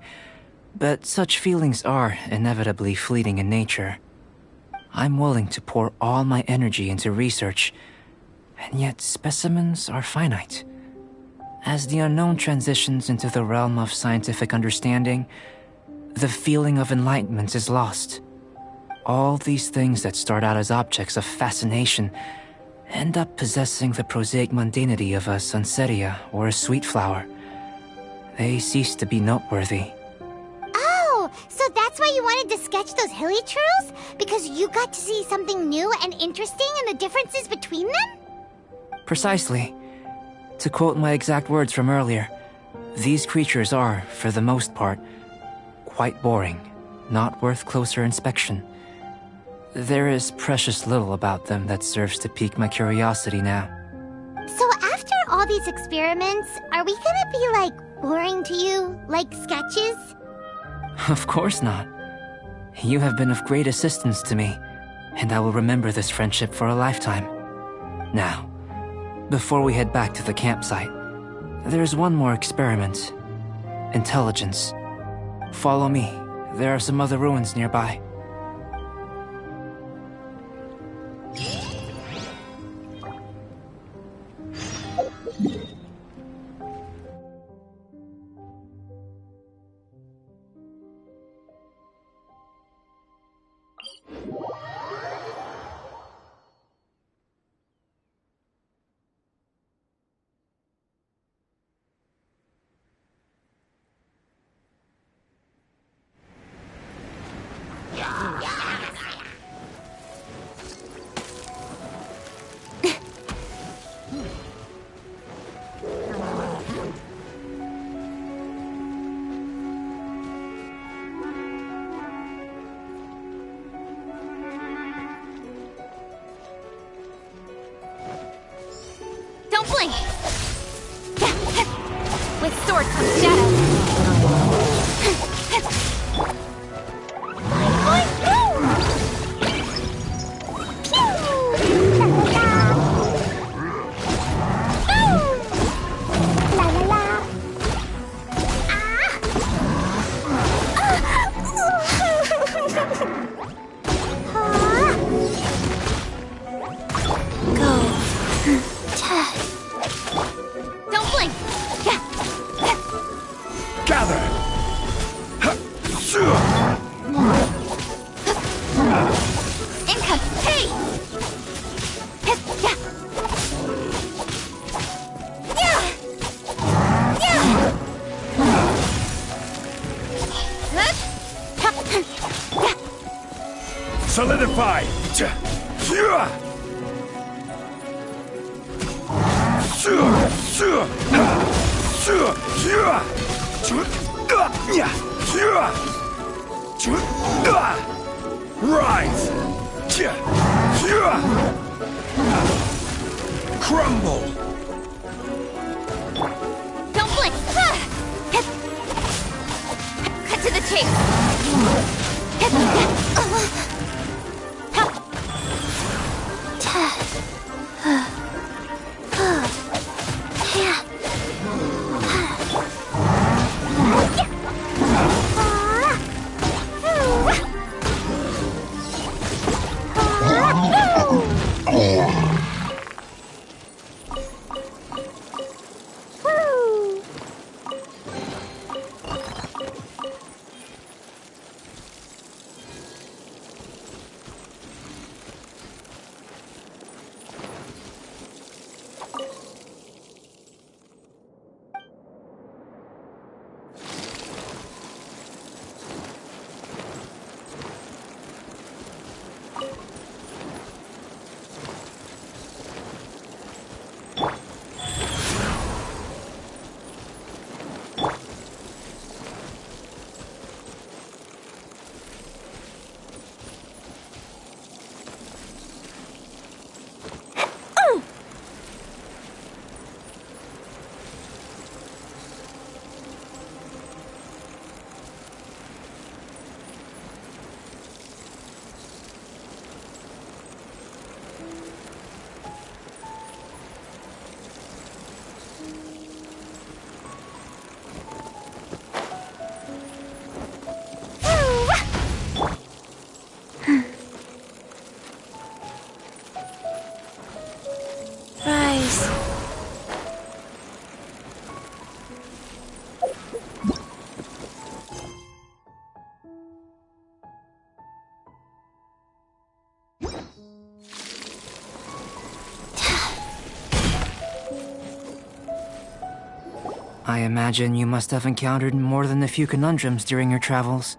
but such feelings are inevitably fleeting in nature. I'm willing to pour all my energy into research, and yet specimens are finite. As the unknown transitions into the realm of scientific understanding, the feeling of enlightenment is lost. All these things that start out as objects of fascination end up possessing the prosaic mundanity of a sunsetia or a sweet flower. They cease to be noteworthy. Oh, so that's why you wanted to sketch those hilly churls? Because you got to see something new and interesting in the differences between them? Precisely. To quote my exact words from earlier, these creatures are, for the most part, quite boring, not worth closer inspection. There is precious little about them that serves to pique my curiosity now. So after all these experiments, are we gonna be, like, boring to you? Like sketches? Of course not. You have been of great assistance to me, and I will remember this friendship for a lifetime. Now, before we head back to the campsite, there's one more experiment. Intelligence. Follow me. There are some other ruins nearby. Don't blink! With sword comes shadow. Don't blink! Gather! Income! Hey! Solidify! Rise! Crumble! Don't blink! Cut to the chase! I imagine you must have encountered more than a few conundrums during your travels.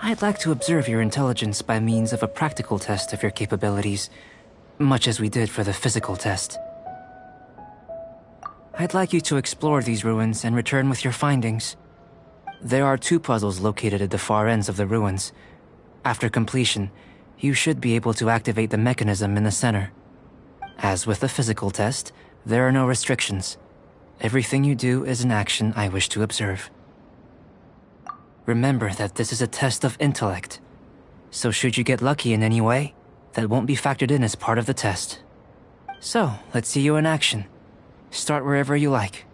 I'd like to observe your intelligence by means of a practical test of your capabilities, much as we did for the physical test. I'd like you to explore these ruins and return with your findings. There are 2 puzzles located at the far ends of the ruins. After completion, you should be able to activate the mechanism in the center. As with the physical test, there are no restrictions. Everything you do is an action I wish to observe. Remember that this is a test of intellect, so should you get lucky in any way, that won't be factored in as part of the test. So, let's see you in action. Start wherever you like.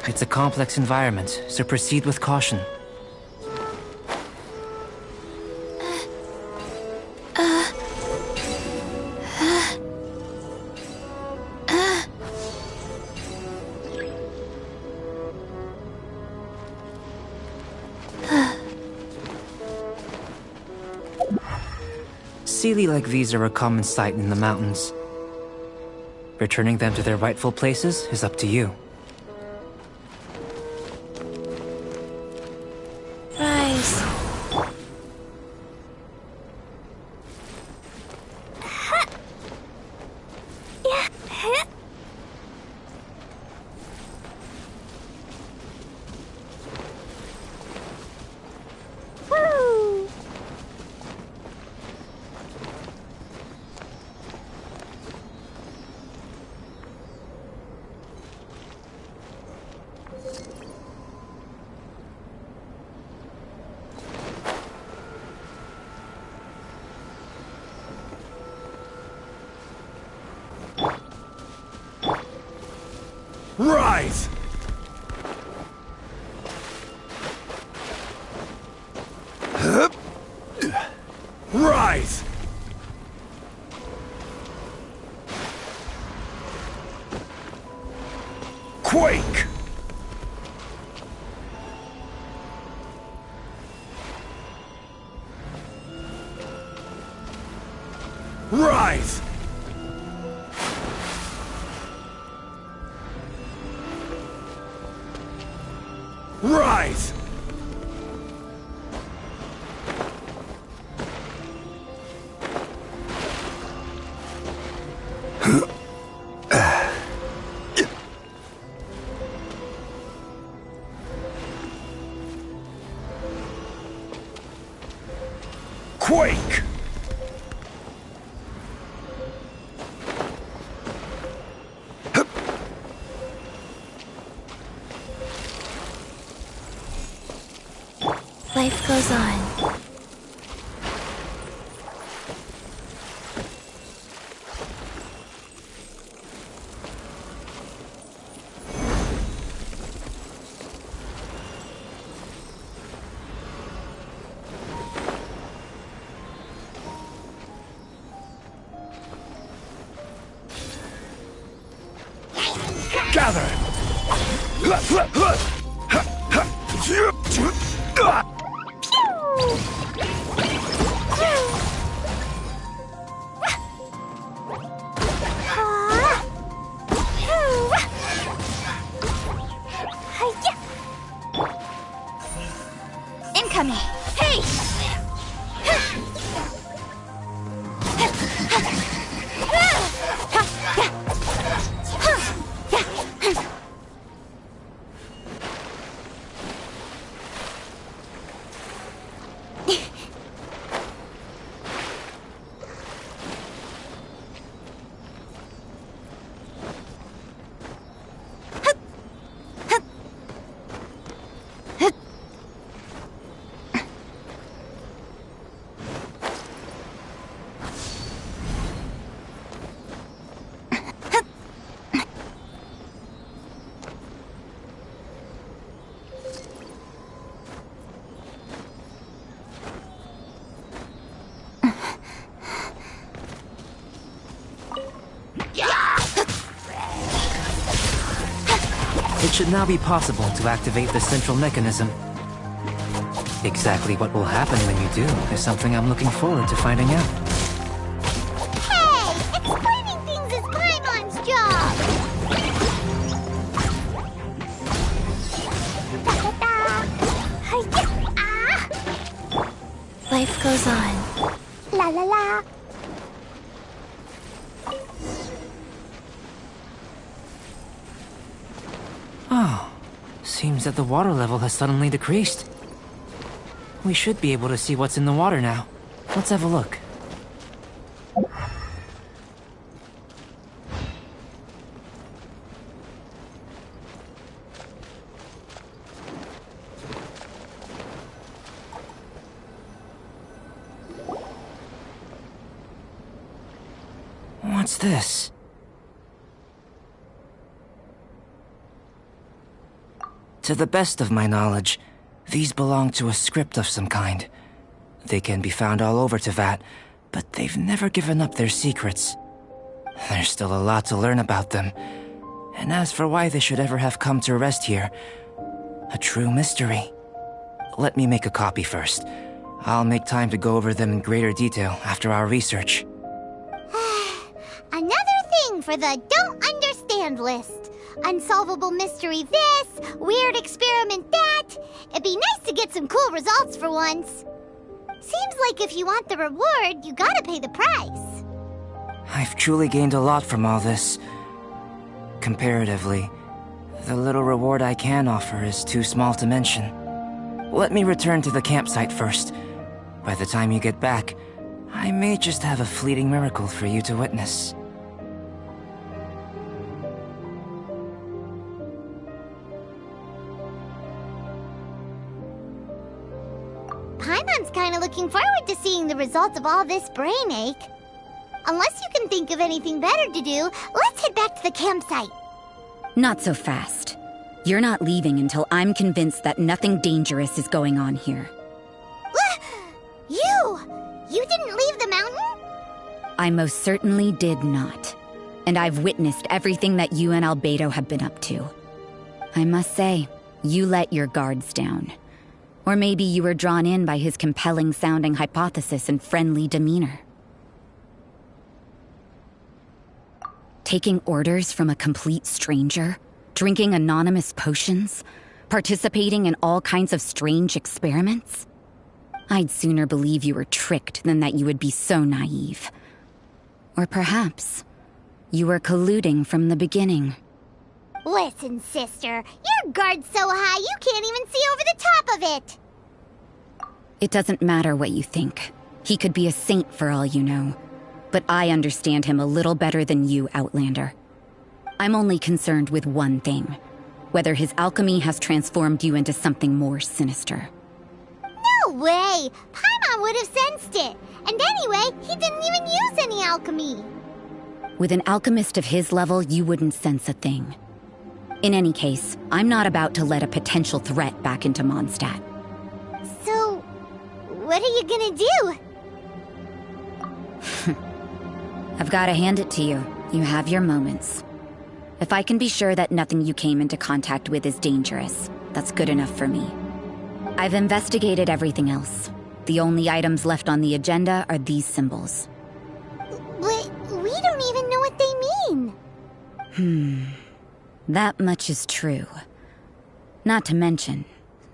It's a complex environment, so proceed with caution. Sealy like these are a common sight in the mountains. Returning them to their rightful places is up to you. Rise! Rise! Quake! Rise! Rise! Quake! Life goes on. Gather! Incoming! Hey! It should now be possible to activate the central mechanism. Exactly what will happen when you do is something I'm looking forward to finding out. Hey! Explaining things is Paimon's job! Life goes on. La la la. Oh, seems that the water level has suddenly decreased. We should be able to see what's in the water now. Let's have a look. What's this? To the best of my knowledge, these belong to a script of some kind. They can be found all over Teyvat, but they've never given up their secrets. There's still a lot to learn about them. And as for why they should ever have come to rest here, a true mystery. Let me make a copy first. I'll make time to go over them in greater detail after our research. Another thing for the don't understand list. Unsolvable mystery this, weird experiment that. It'd be nice to get some cool results for once. Seems like if you want the reward, you gotta pay the price. I've truly gained a lot from all this. Comparatively, the little reward I can offer is too small to mention. Let me return to the campsite first. By the time you get back, I may just have a fleeting miracle for you to witness. Paimon's kinda looking forward to seeing the results of all this brain ache. Unless you can think of anything better to do, let's head back to the campsite. Not so fast. You're not leaving until I'm convinced that nothing dangerous is going on here. You didn't leave the mountain? I most certainly did not. And I've witnessed everything that you and Albedo have been up to. I must say, you let your guards down. Or maybe you were drawn in by his compelling-sounding hypothesis and friendly demeanor. Taking orders from a complete stranger, drinking anonymous potions, participating in all kinds of strange experiments? I'd sooner believe you were tricked than that you would be so naive. Or perhaps you were colluding from the beginning. Listen, sister, your guard's so high you can't even see over the top of it. It doesn't matter what you think. He could be a saint for all you know. But I understand him a little better than you, Outlander. I'm only concerned with one thing. Whether his alchemy has transformed you into something more sinister. No way! Paimon would have sensed it. And anyway, he didn't even use any alchemy. With an alchemist of his level, you wouldn't sense a thing. In any case, I'm not about to let a potential threat back into Mondstadt. So, what are you gonna do? I've got to hand it to you. You have your moments. If I can be sure that nothing you came into contact with is dangerous, that's good enough for me. I've investigated everything else. The only items left on the agenda are these symbols. But we don't even know what they mean. That much is true. Not to mention,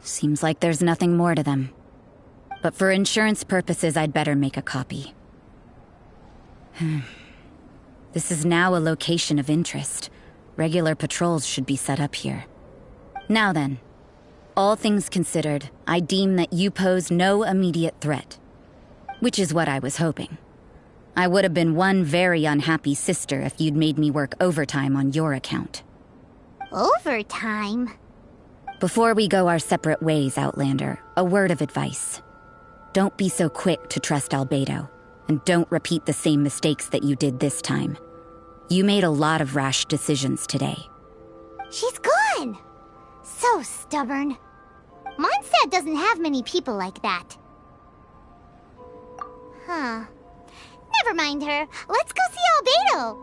seems like there's nothing more to them. But for insurance purposes, I'd better make a copy. This is now a location of interest. Regular patrols should be set up here. Now then, all things considered, I deem that you pose no immediate threat. Which is what I was hoping. I would have been one very unhappy sister if you'd made me work overtime on your account. Overtime? Before we go our separate ways, Outlander, a word of advice. Don't be so quick to trust Albedo, and don't repeat the same mistakes that you did this time. You made a lot of rash decisions today. She's gone! So stubborn. Mondstadt doesn't have many people like that. Huh. Never mind her. Let's go see Albedo!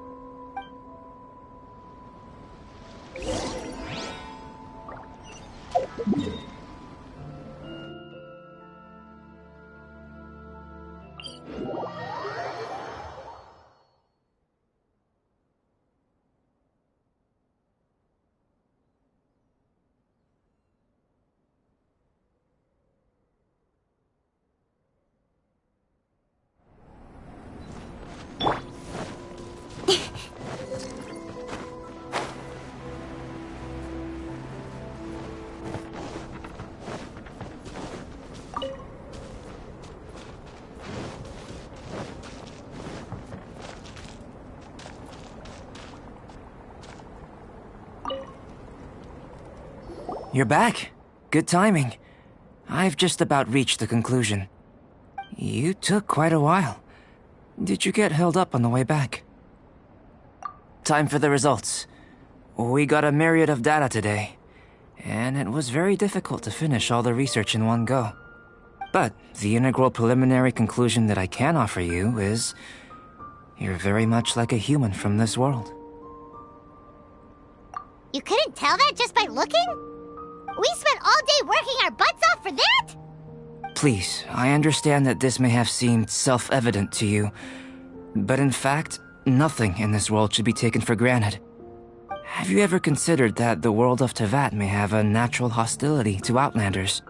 You're back. Good timing. I've just about reached the conclusion. You took quite a while. Did you get held up on the way back? Time for the results. We got a myriad of data today, and it was very difficult to finish all the research in one go. But the integral preliminary conclusion that I can offer you is you're very much like a human from this world. You couldn't tell that just by looking? We spent all day working our butts off for that? Please, I understand that this may have seemed self-evident to you, but in fact, nothing in this world should be taken for granted. Have you ever considered that the world of Teyvat may have a natural hostility to Outlanders?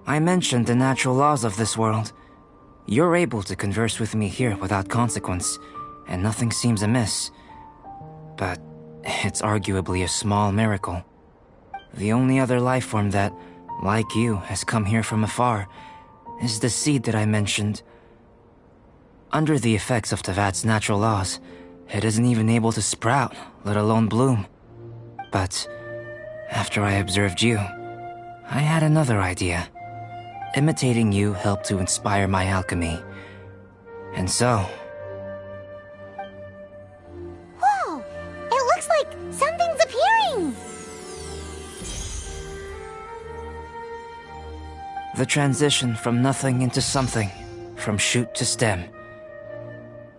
I mentioned the natural laws of this world. You're able to converse with me here without consequence, and nothing seems amiss. But it's arguably a small miracle. The only other life form that, like you, has come here from afar is the seed that I mentioned. Under the effects of Teyvat's natural laws, it isn't even able to sprout, let alone bloom. But after I observed you, I had another idea. Imitating you helped to inspire my alchemy. And so... Whoa! It The transition from nothing into something, from shoot to stem,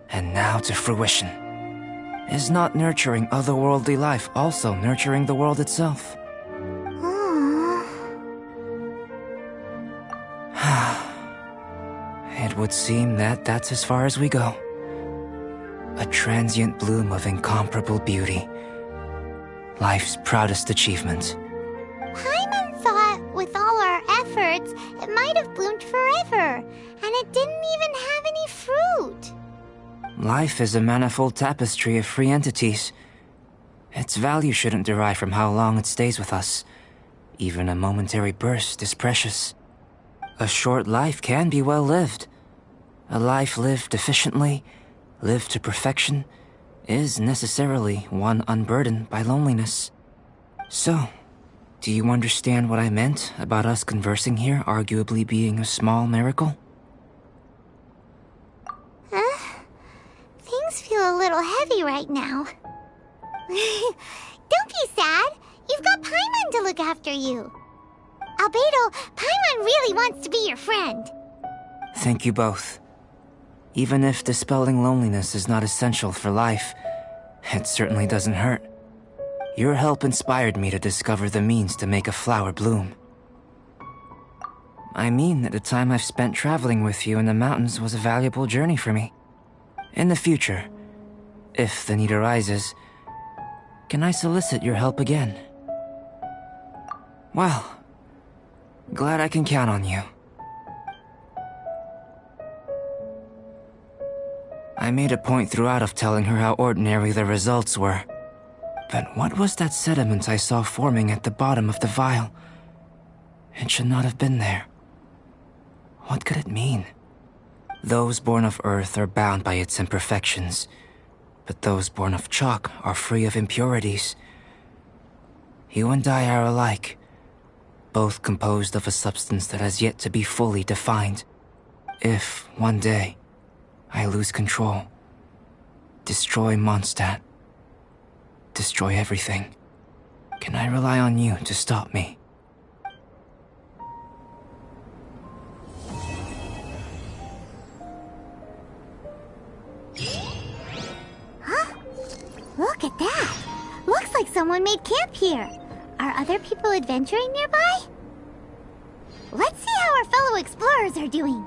and now to fruition. Is not nurturing otherworldly life also nurturing the world itself? It would seem that that's as far as we go. A transient bloom of incomparable beauty. Life's proudest achievement. Paimon thought, with all our efforts, it might have bloomed forever, and it didn't even have any fruit. Life is a manifold tapestry of free entities. Its value shouldn't derive from how long it stays with us. Even a momentary burst is precious. A short life can be well lived. A life lived efficiently, lived to perfection, is necessarily one unburdened by loneliness. So, do you understand what I meant about us conversing here arguably being a small miracle? Things feel a little heavy right now. Don't be sad. You've got Paimon to look after you. Albedo, Paimon really wants to be your friend. Thank you both. Even if dispelling loneliness is not essential for life, it certainly doesn't hurt. Your help inspired me to discover the means to make a flower bloom. I mean that the time I've spent traveling with you in the mountains was a valuable journey for me. In the future, if the need arises, can I solicit your help again? Well, glad I can count on you. I made a point throughout of telling her how ordinary the results were. But what was that sediment I saw forming at the bottom of the vial? It should not have been there. What could it mean? Those born of earth are bound by its imperfections, but those born of chalk are free of impurities. You and I are alike, both composed of a substance that has yet to be fully defined. If, one day, I lose control, destroy Mondstadt, destroy everything, can I rely on you to stop me? Huh? Look at that! Looks like someone made camp here. Are other people adventuring nearby? Let's see how our fellow explorers are doing.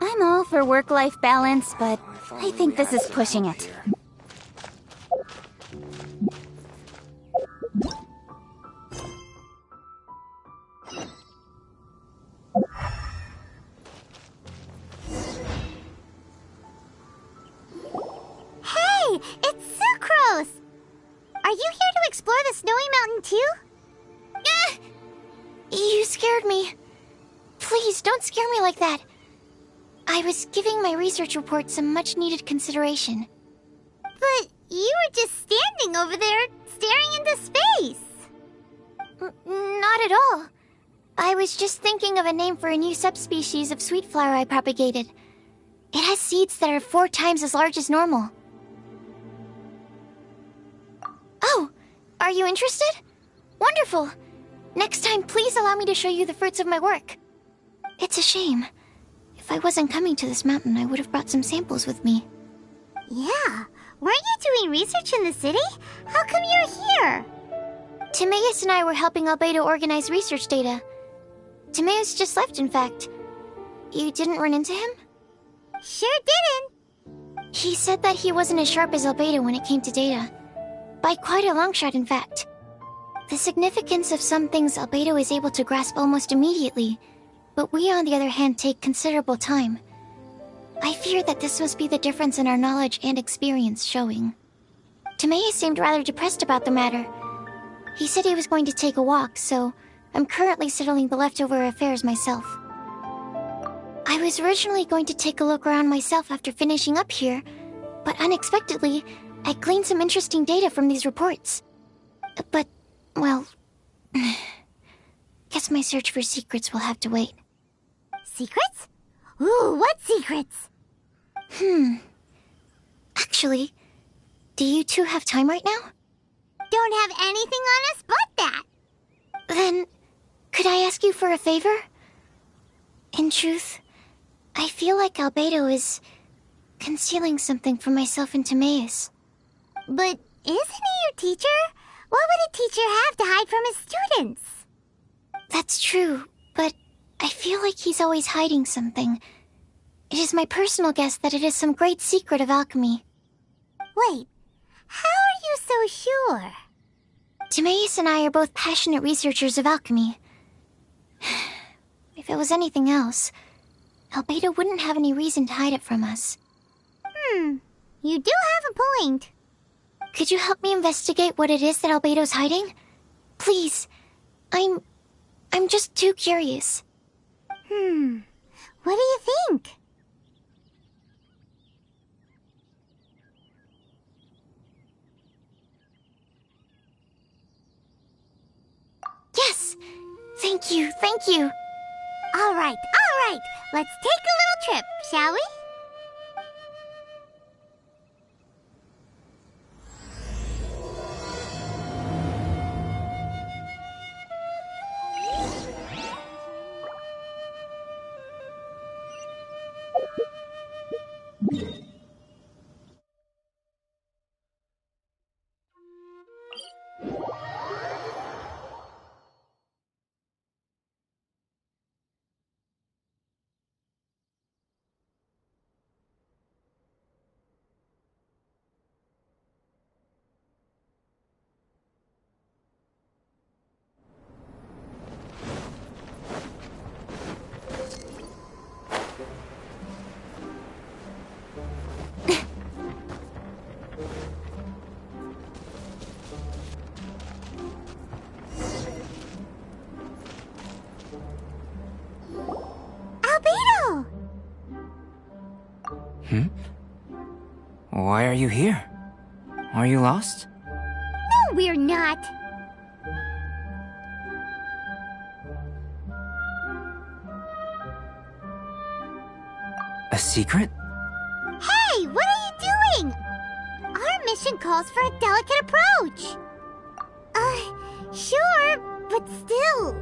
I'm all for work-life balance, but I think this is pushing it. Hey, it's Sucrose! Are you here to explore the snowy mountain too? You scared me. Please, don't scare me like that. I was giving my research report some much-needed consideration. But you were just standing over there, staring into space. Not at all. I was just thinking of a name for a new subspecies of sweet flower I propagated. It has seeds that are 4 times as large as normal. Oh, are you interested? Wonderful. Next time, please allow me to show you the fruits of my work. It's a shame. If I wasn't coming to this mountain, I would have brought some samples with me. Yeah, weren't you doing research in the city? How come you're here? Timaeus and I were helping Albedo organize research data. Timaeus just left, in fact. You didn't run into him? Sure didn't. He said that he wasn't as sharp as Albedo when it came to data. By quite a long shot, in fact. The significance of some things Albedo is able to grasp almost immediately, but we, on the other hand, take considerable time. I fear that this must be the difference in our knowledge and experience showing. Timaeus seemed rather depressed about the matter. He said he was going to take a walk, so I'm currently settling the leftover affairs myself. I was originally going to take a look around myself after finishing up here, but unexpectedly, I gleaned some interesting data from these reports. But, well, guess my search for secrets will have to wait. Secrets? Ooh, what secrets? Actually, do you two have time right now? Don't have anything on us but that. Then, could I ask you for a favor? In truth, I feel like Albedo is concealing something from myself and Timaeus. But isn't he your teacher? What would a teacher have to hide from his students? That's true, but I feel like he's always hiding something. It is my personal guess that it is some great secret of alchemy. Wait, how are you so sure? Timaeus and I are both passionate researchers of alchemy. If it was anything else, Albedo wouldn't have any reason to hide it from us. You do have a point. Could you help me investigate what it is that Albedo's hiding? Please. I'm just too curious. What do you think? Yes! Thank you, thank you. All right. Let's take a little trip, shall we? Albedo! Why are you here? Are you lost? No, we're not. A secret? Hey, what are you doing? Our mission calls for a delicate approach. Sure, but still.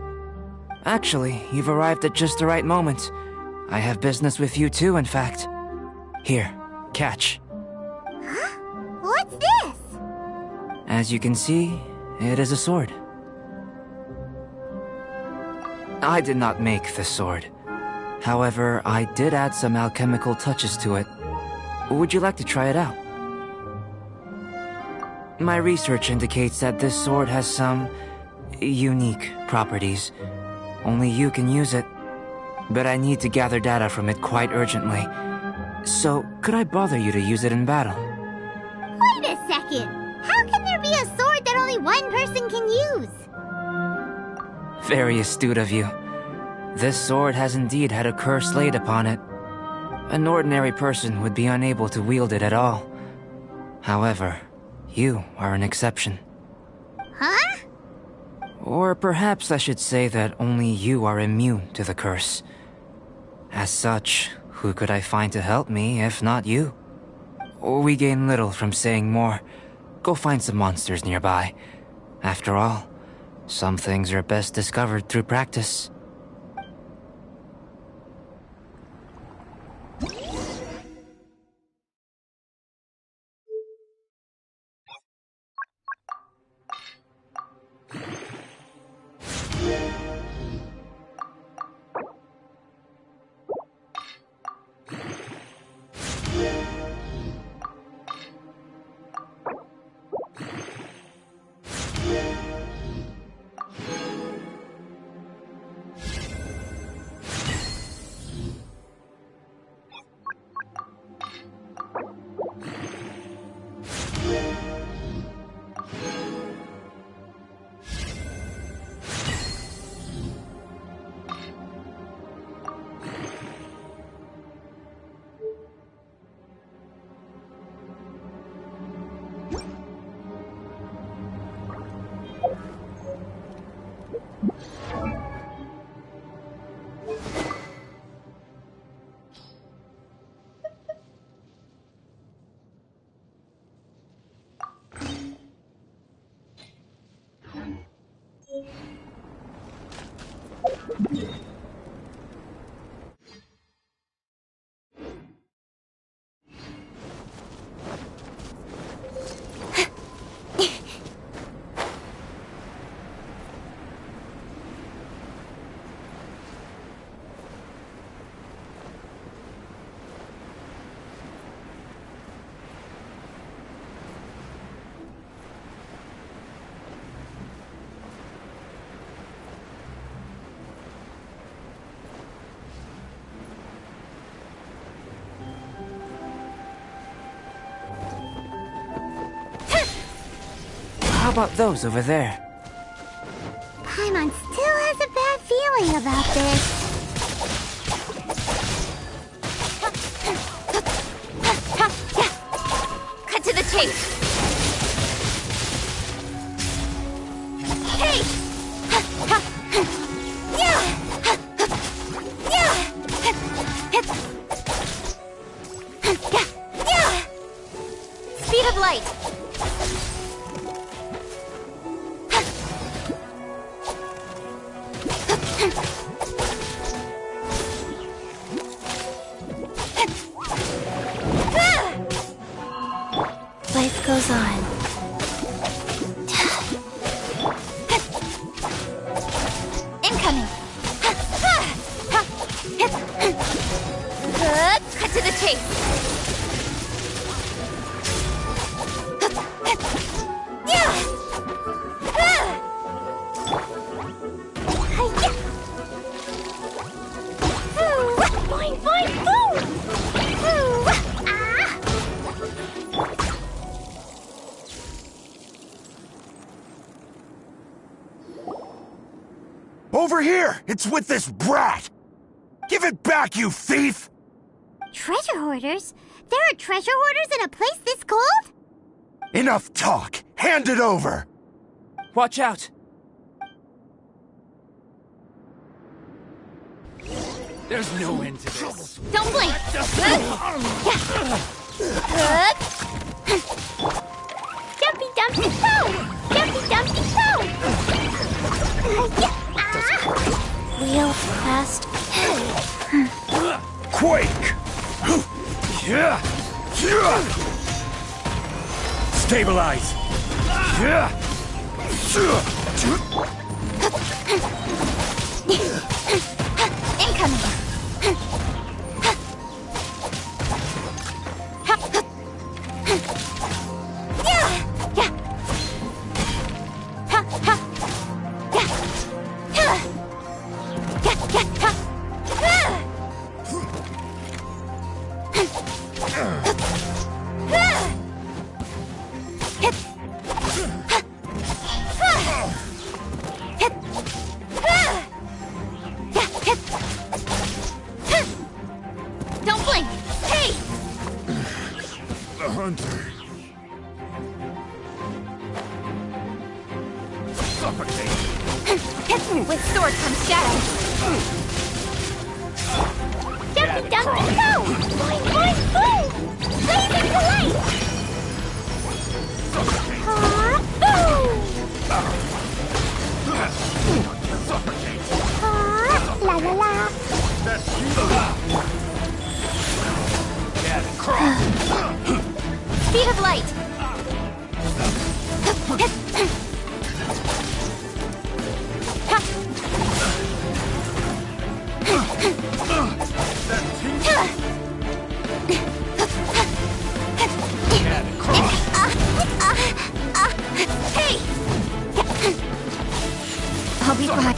Actually, you've arrived at just the right moment. I have business with you too, in fact. Here, catch. Huh? What's this? As you can see, it is a sword. I did not make the sword. However, I did add some alchemical touches to it. Would you like to try it out? My research indicates that this sword has some unique properties. Only you can use it. But I need to gather data from it quite urgently. So, could I bother you to use it in battle? Wait a second. How can there be a sword that only one person can use? Very astute of you. This sword has indeed had a curse laid upon it. An ordinary person would be unable to wield it at all. However, you are an exception. Huh? Or perhaps I should say that only you are immune to the curse. As such, who could I find to help me if not you? We gain little from saying more. Go find some monsters nearby. After all, some things are best discovered through practice. How about those over there? Paimon still has a bad feeling about this. Cut to the chase. Hey! Speed of light. Life goes on. Incoming. Cut to the chase. Over here! It's with this brat! Give it back, you thief! Treasure hoarders? There are treasure hoarders in a place this cold? Enough talk! Hand it over! Watch out! There's no end to this. Don't blink. Jumpy dumpy toe! Jumpy dumpy toe! Real fast. Quake! Stabilize! Incoming. Don't blink. Hey! The hunter. With sword comes shadow. Jumpy dumpy toe! Boing boing boom! Blazing to light! La la la! Speed of light. Hey! I'll be fine.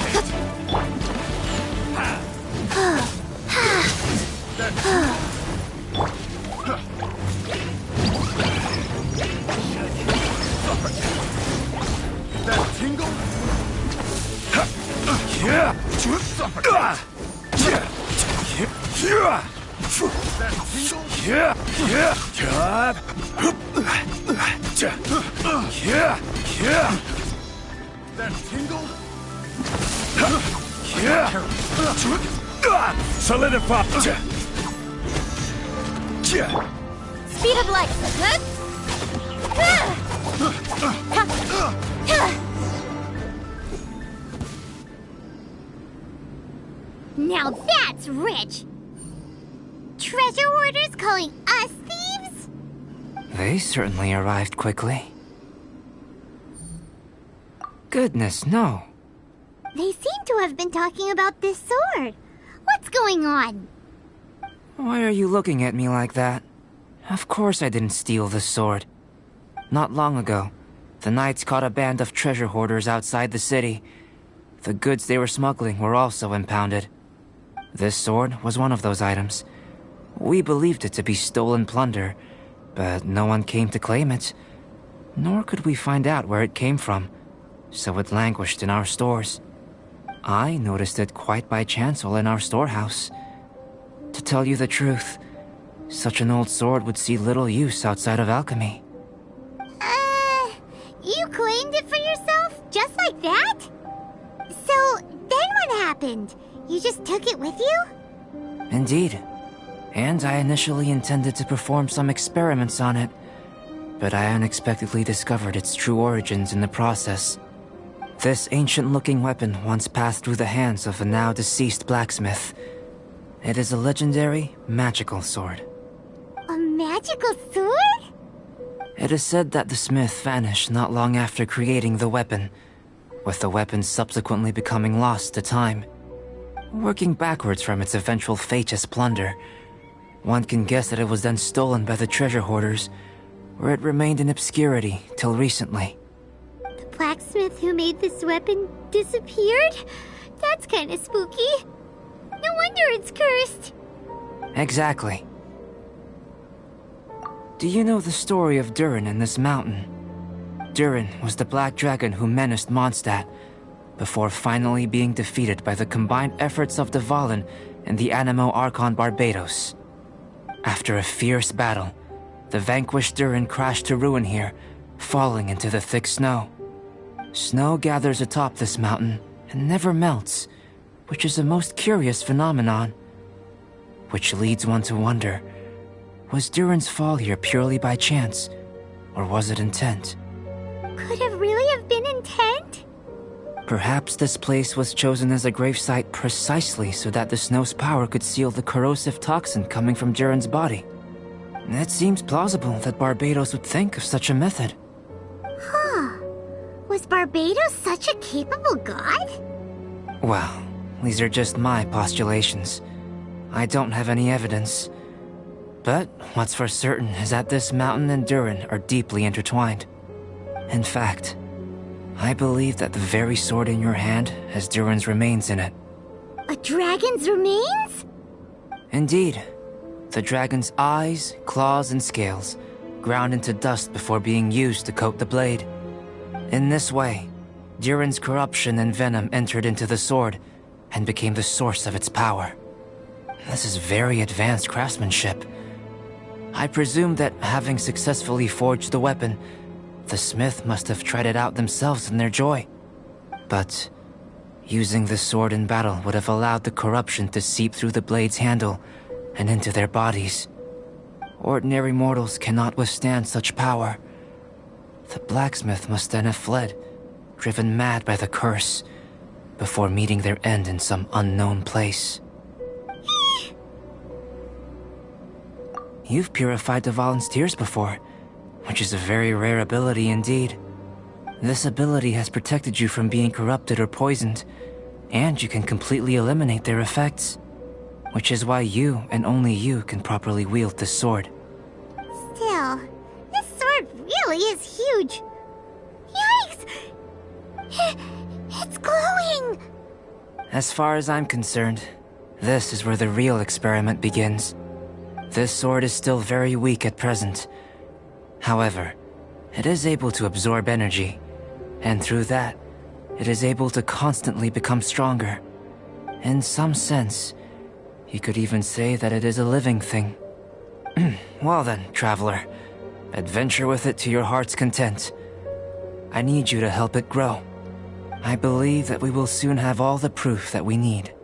That tingle? That tingle? Solidify! Speed of light. Now that's rich! Treasure hoarders calling us thieves? They certainly arrived quickly. Goodness, no. They seem to have been talking about this sword. What's going on? Why are you looking at me like that? Of course I didn't steal the sword. Not long ago, the Knights caught a band of treasure hoarders outside the city. The goods they were smuggling were also impounded. This sword was one of those items. We believed it to be stolen plunder, but no one came to claim it. nor could we find out where it came from, so it languished in our stores. I noticed it quite by chance while in our storehouse. To tell you the truth, such an old sword would see little use outside of alchemy. You claimed it for yourself? Just like that? So, then what happened? You just took it with you? Indeed. And I initially intended to perform some experiments on it, but I unexpectedly discovered its true origins in the process. This ancient-looking weapon once passed through the hands of a now-deceased blacksmith. It is a legendary, magical sword. A magical sword? It is said that the smith vanished not long after creating the weapon, with the weapon subsequently becoming lost to time. Working backwards from its eventual fate as plunder, one can guess that it was then stolen by the treasure hoarders, where it remained in obscurity till recently. The blacksmith who made this weapon disappeared? That's kinda spooky. No wonder it's cursed. Exactly. Do you know the story of Durin and this mountain? Durin was the black dragon who menaced Mondstadt, before finally being defeated by the combined efforts of Dvalin and the Animo Archon Barbados. After a fierce battle, the vanquished Durin crashed to ruin here, falling into the thick snow. Snow gathers atop this mountain and never melts, which is a most curious phenomenon. Which leads one to wonder, was Durin's fall here purely by chance, or was it intent? Could it really have been intent? Perhaps this place was chosen as a gravesite precisely so that the snow's power could seal the corrosive toxin coming from Durin's body. It seems plausible that Barbados would think of such a method. Huh. Was Barbados such a capable god? Well, these are just my postulations. I don't have any evidence. But what's for certain is that this mountain and Durin are deeply intertwined. In fact, I believe that the very sword in your hand has Durin's remains in it. A dragon's remains? Indeed. The dragon's eyes, claws, and scales ground into dust before being used to coat the blade. In this way, Durin's corruption and venom entered into the sword and became the source of its power. This is very advanced craftsmanship. I presume that having successfully forged the weapon, the smith must have tried it out themselves in their joy. But using the sword in battle would have allowed the corruption to seep through the blade's handle and into their bodies. Ordinary mortals cannot withstand such power. The blacksmith must then have fled, driven mad by the curse, before meeting their end in some unknown place. You've purified Dvalin's tears before, which is a very rare ability indeed. This ability has protected you from being corrupted or poisoned, and you can completely eliminate their effects, which is why you and only you can properly wield this sword. Still, this sword really is huge. Yikes! It's glowing! As far as I'm concerned, this is where the real experiment begins. This sword is still very weak at present. However, it is able to absorb energy, and through that, it is able to constantly become stronger. In some sense, you could even say that it is a living thing. Well then, traveler, adventure with it to your heart's content. I need you to help it grow. I believe that we will soon have all the proof that we need.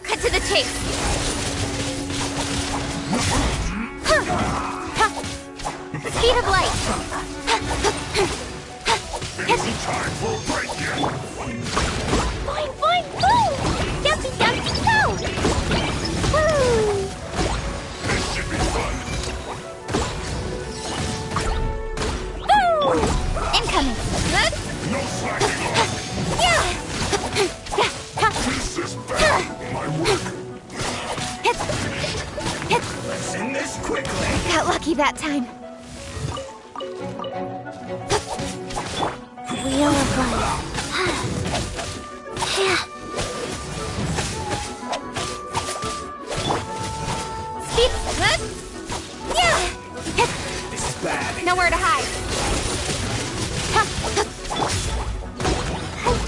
Cut to the chase. Speed of light. Easy time will break you. Boing, boing, boom! Jumpy, jumpy, go! Woo! This should be fun. Woo! Incoming! No slacking off. Yeah! This is bad. My work. Let's end this quickly. Got lucky that time. Wheel of life. Yeah. Speed. Yeah. This is bad. Nowhere to hide.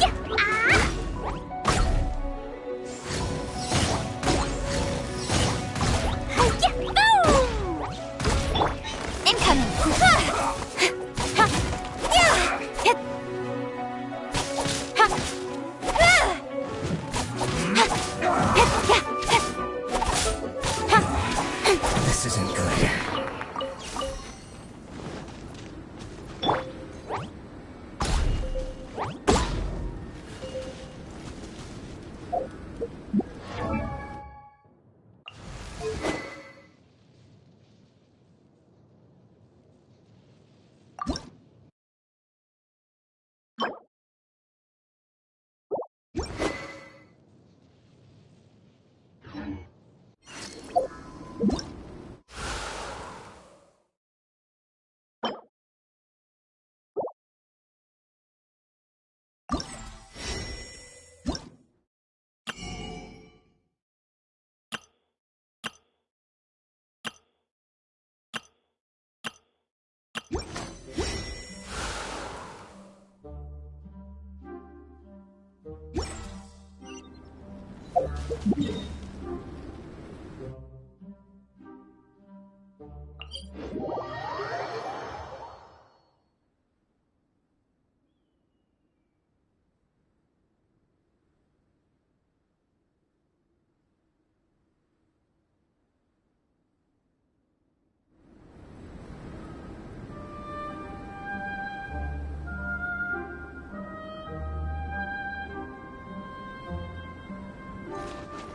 Yeah. Ah. Yeah. Boom! Incoming. This isn't good.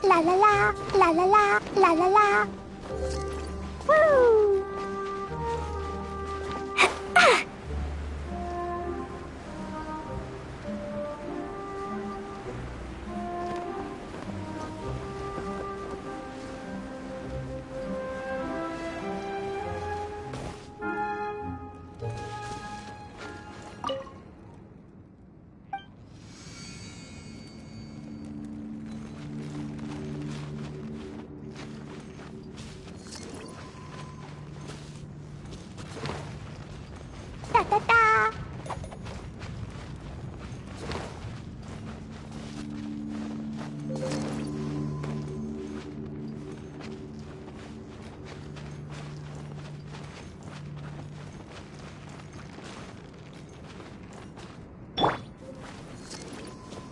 La la la, la la la, la la la. Woo! Da da da.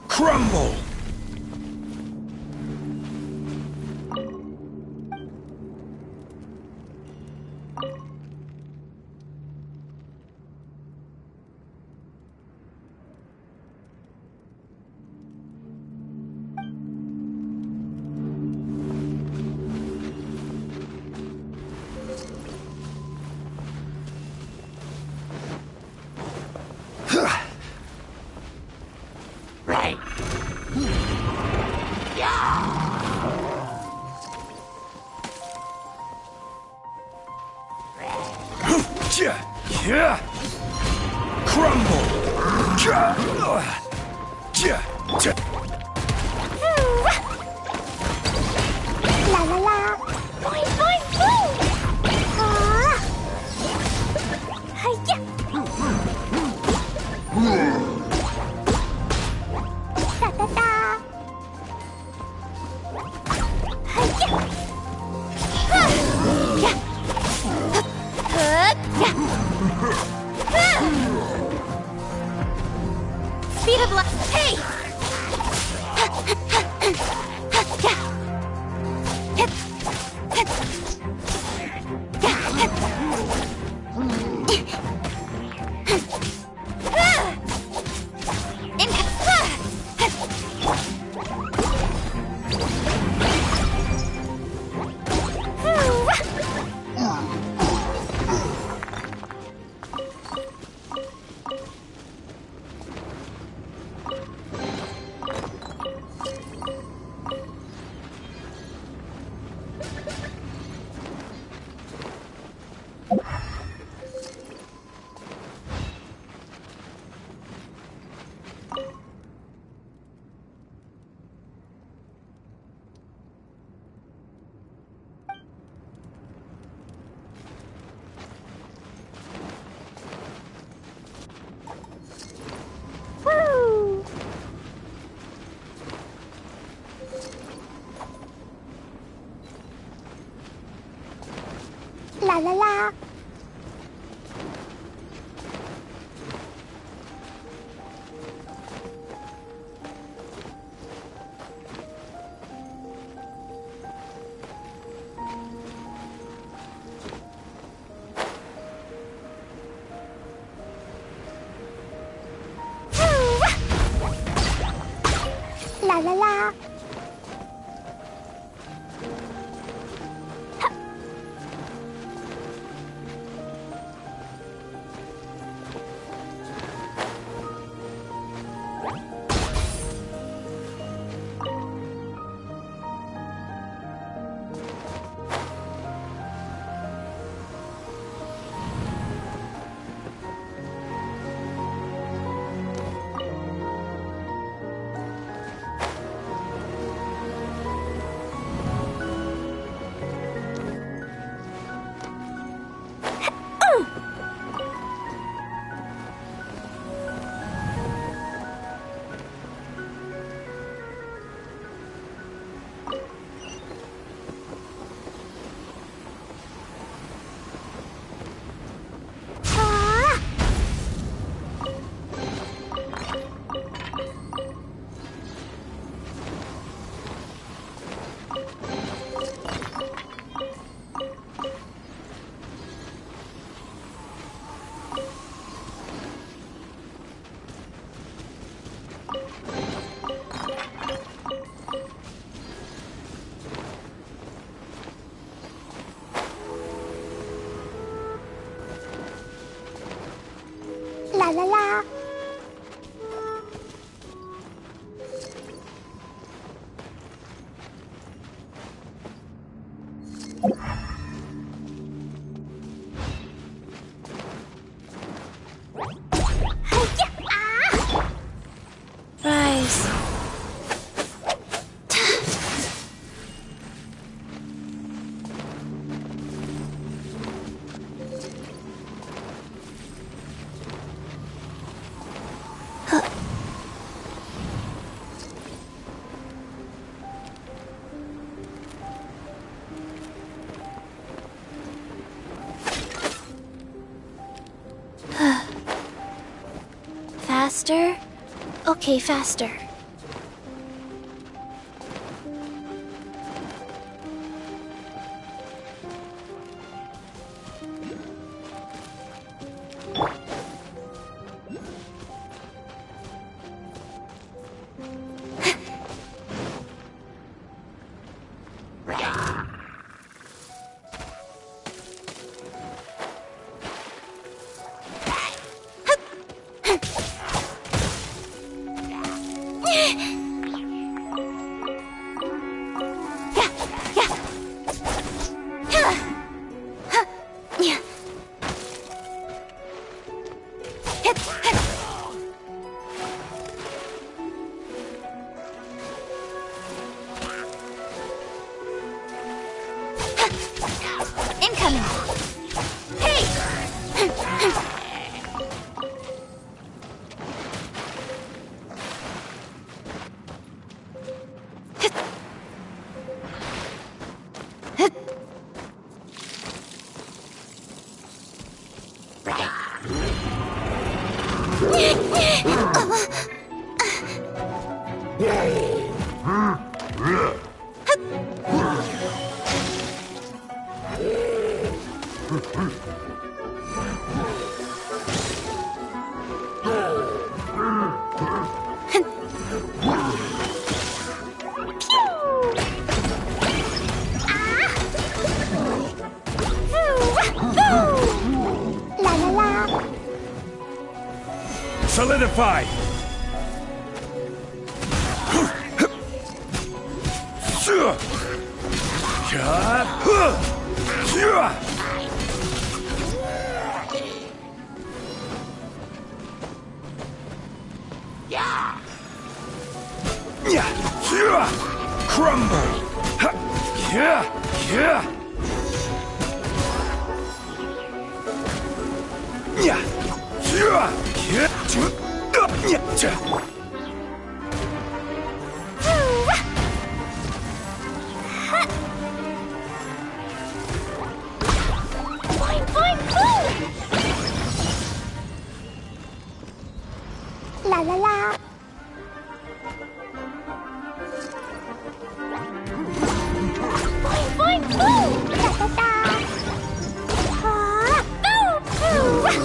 Crumble! Right. Yeah. Crumble. La la la. Boing, boing, boom! Ah! Hi-ya! Da da da. Hi-ya! Ah! Yeah. Yeah. Hey! La la la. La la la. La la la. Rise. Faster? Okay, faster. Incoming! Hey! La la la. Solidify! Crumble! Boing, boing, boom! La la la. Boing, boing, boom! Da da da. Ah, boom, boom!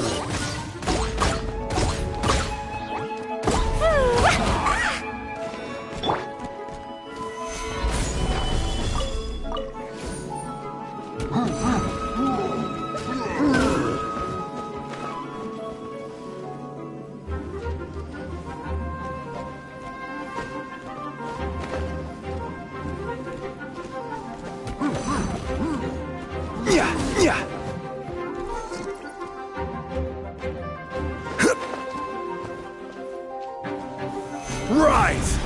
Rise!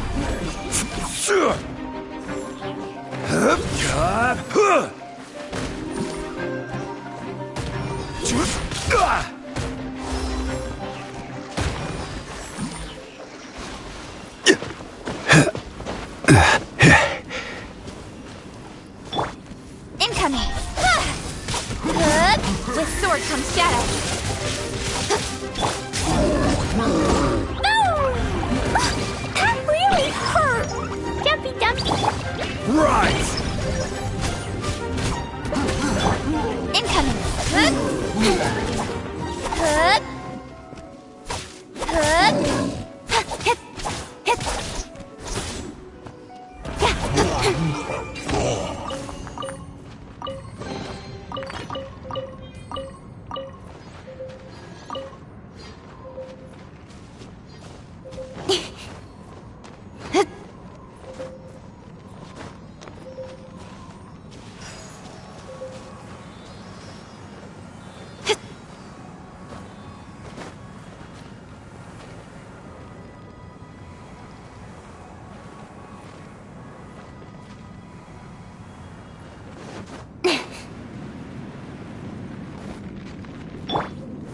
Incoming! With sword comes shadow. That really hurt! Dumpy dumpy! Rise! Incoming!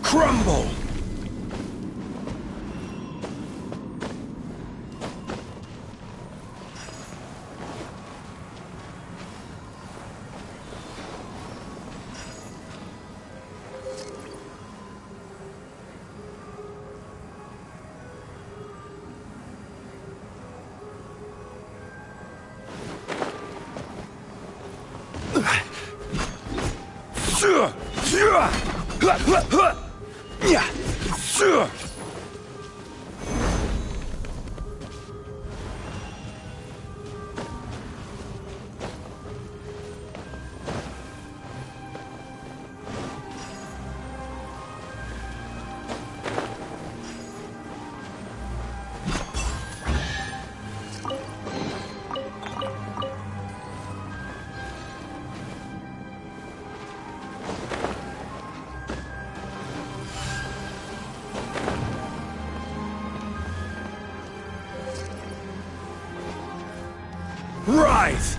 Crumble! Rise!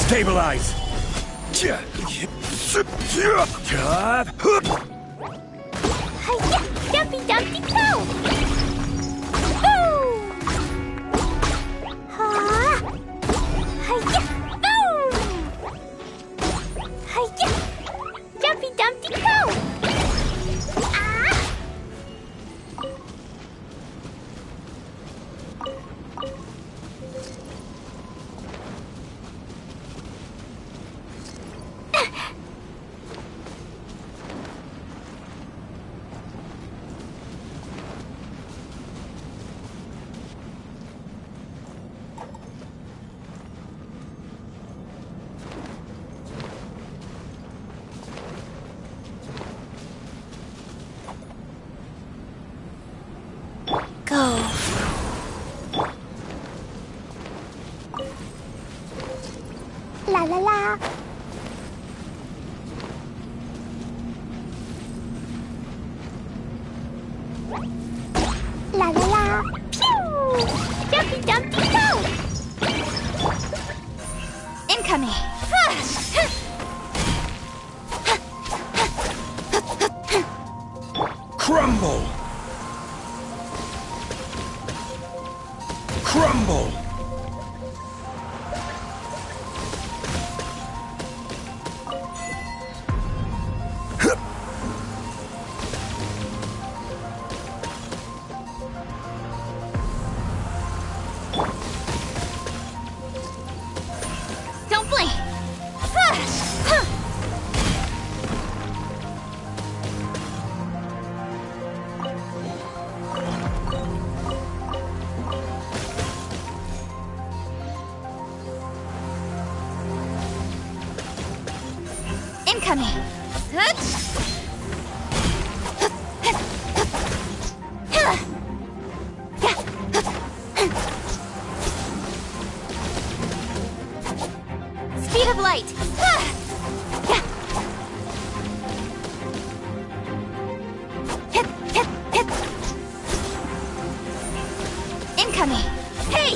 Stabilize! Hiya! Dumpy Dumpty Go! Boo! Ha! Hiya! Boom! Hiya! Dumpy Dumpty Go! Ah! Go. La la la. La la la. Pew! Dumpy Dumpty Go! Incoming. Crumble! Crumble! Don't blink. Incoming. Speed of light. Hit, hit, hit. Incoming. Hey!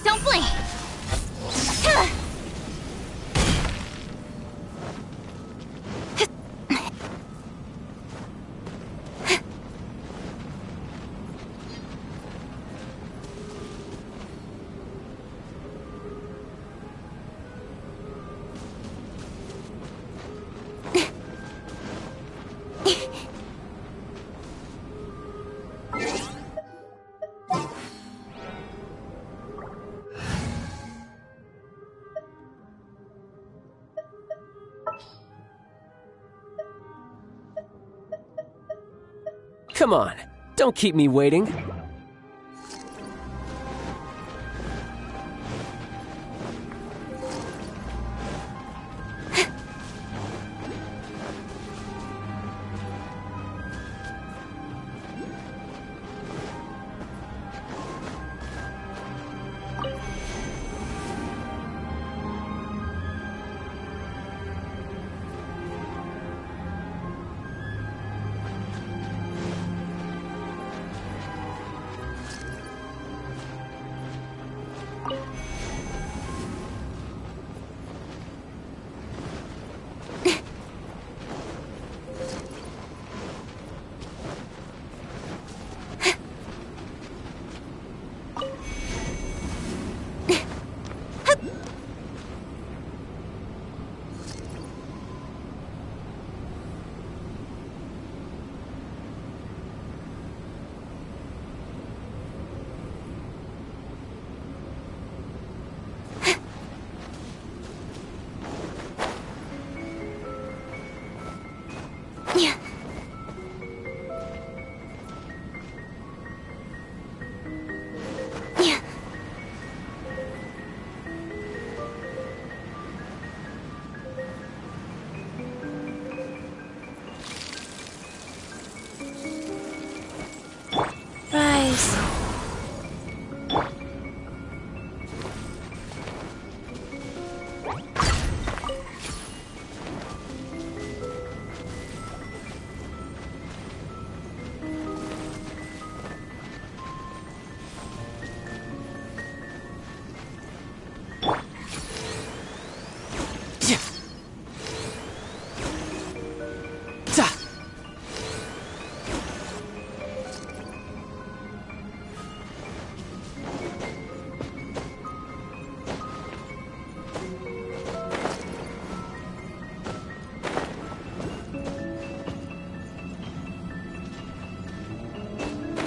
Don't blink. Come on, don't keep me waiting. Rise.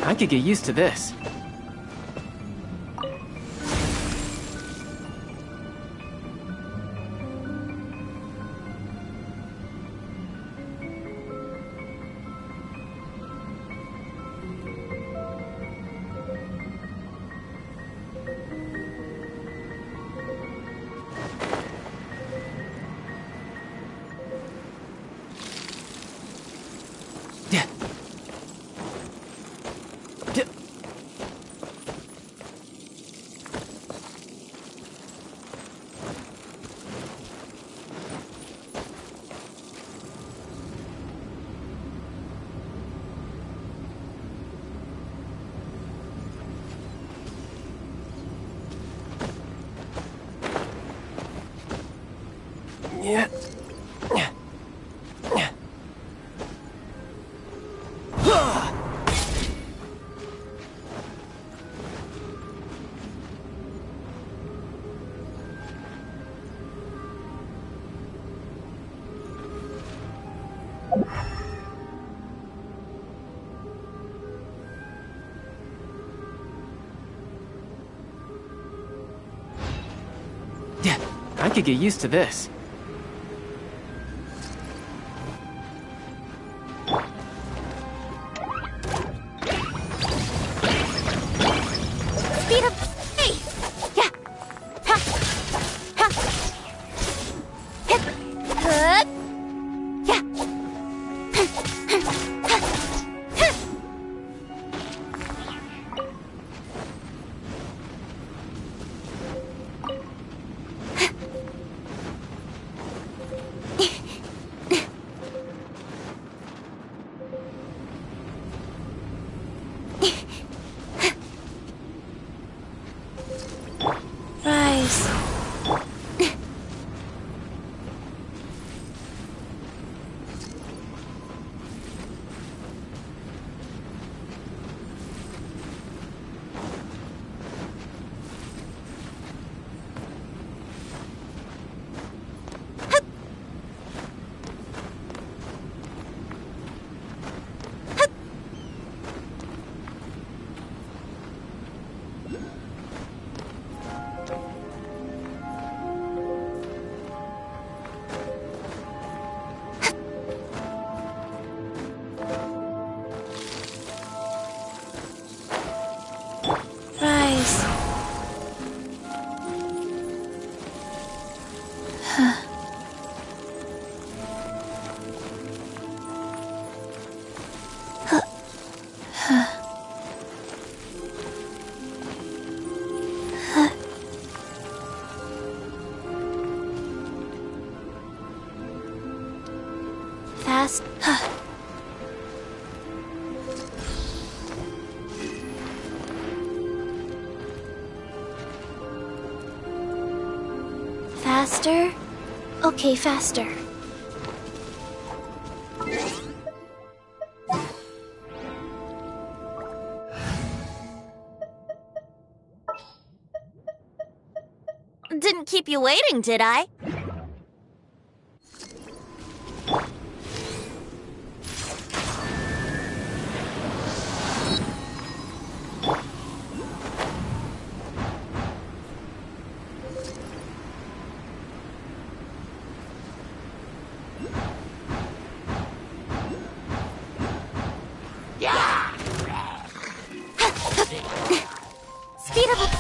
I could get used to this. Yeah. I could get used to this. Speed up! Hey! Yeah! Ha! Ha! Hit! Good! Yeah! Rise. Rise. Fast. Faster? Okay, faster. Didn't keep you waiting, did I? Speed up!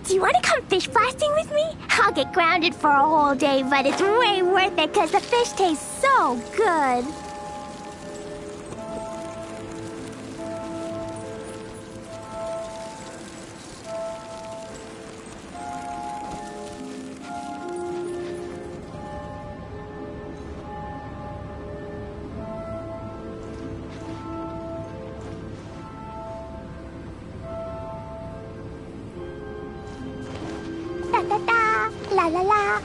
Do you want to come fish blasting with me? I'll get grounded for a whole day, but it's way worth it because the fish tastes so good. Da da da, la la la.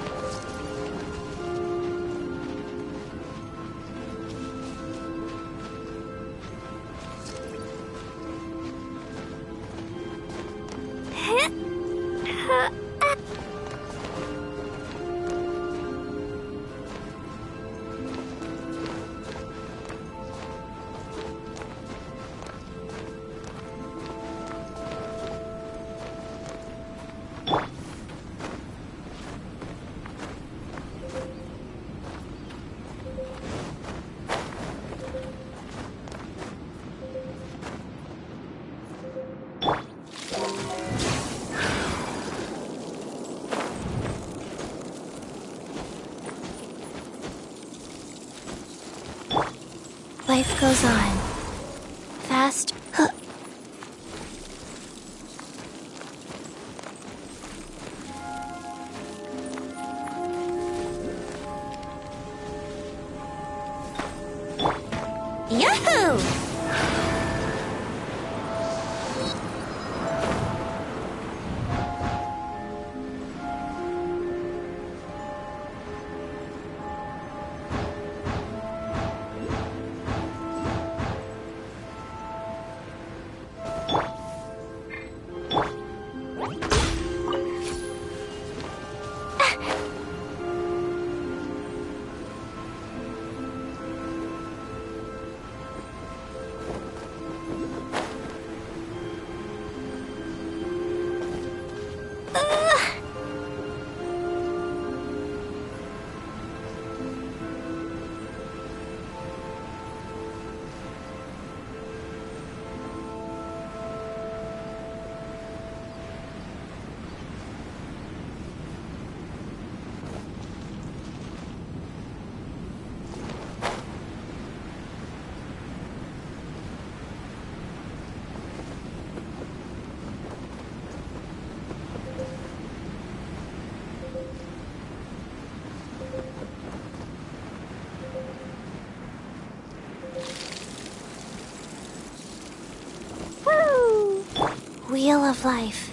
Life goes on. Fast. Yahoo! Wheel of life.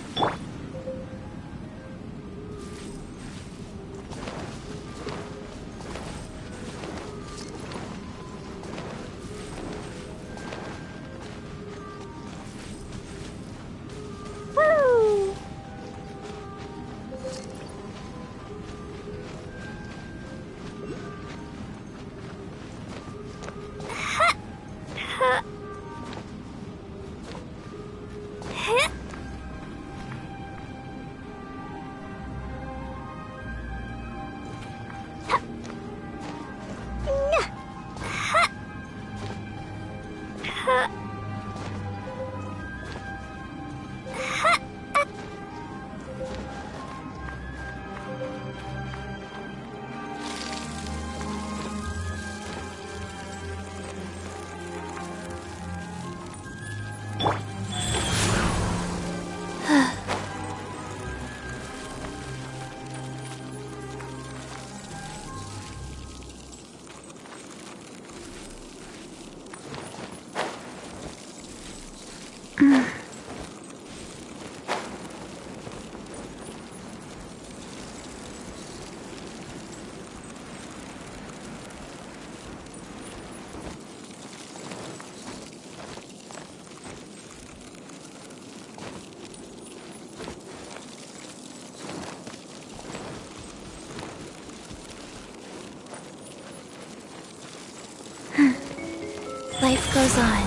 Life goes on.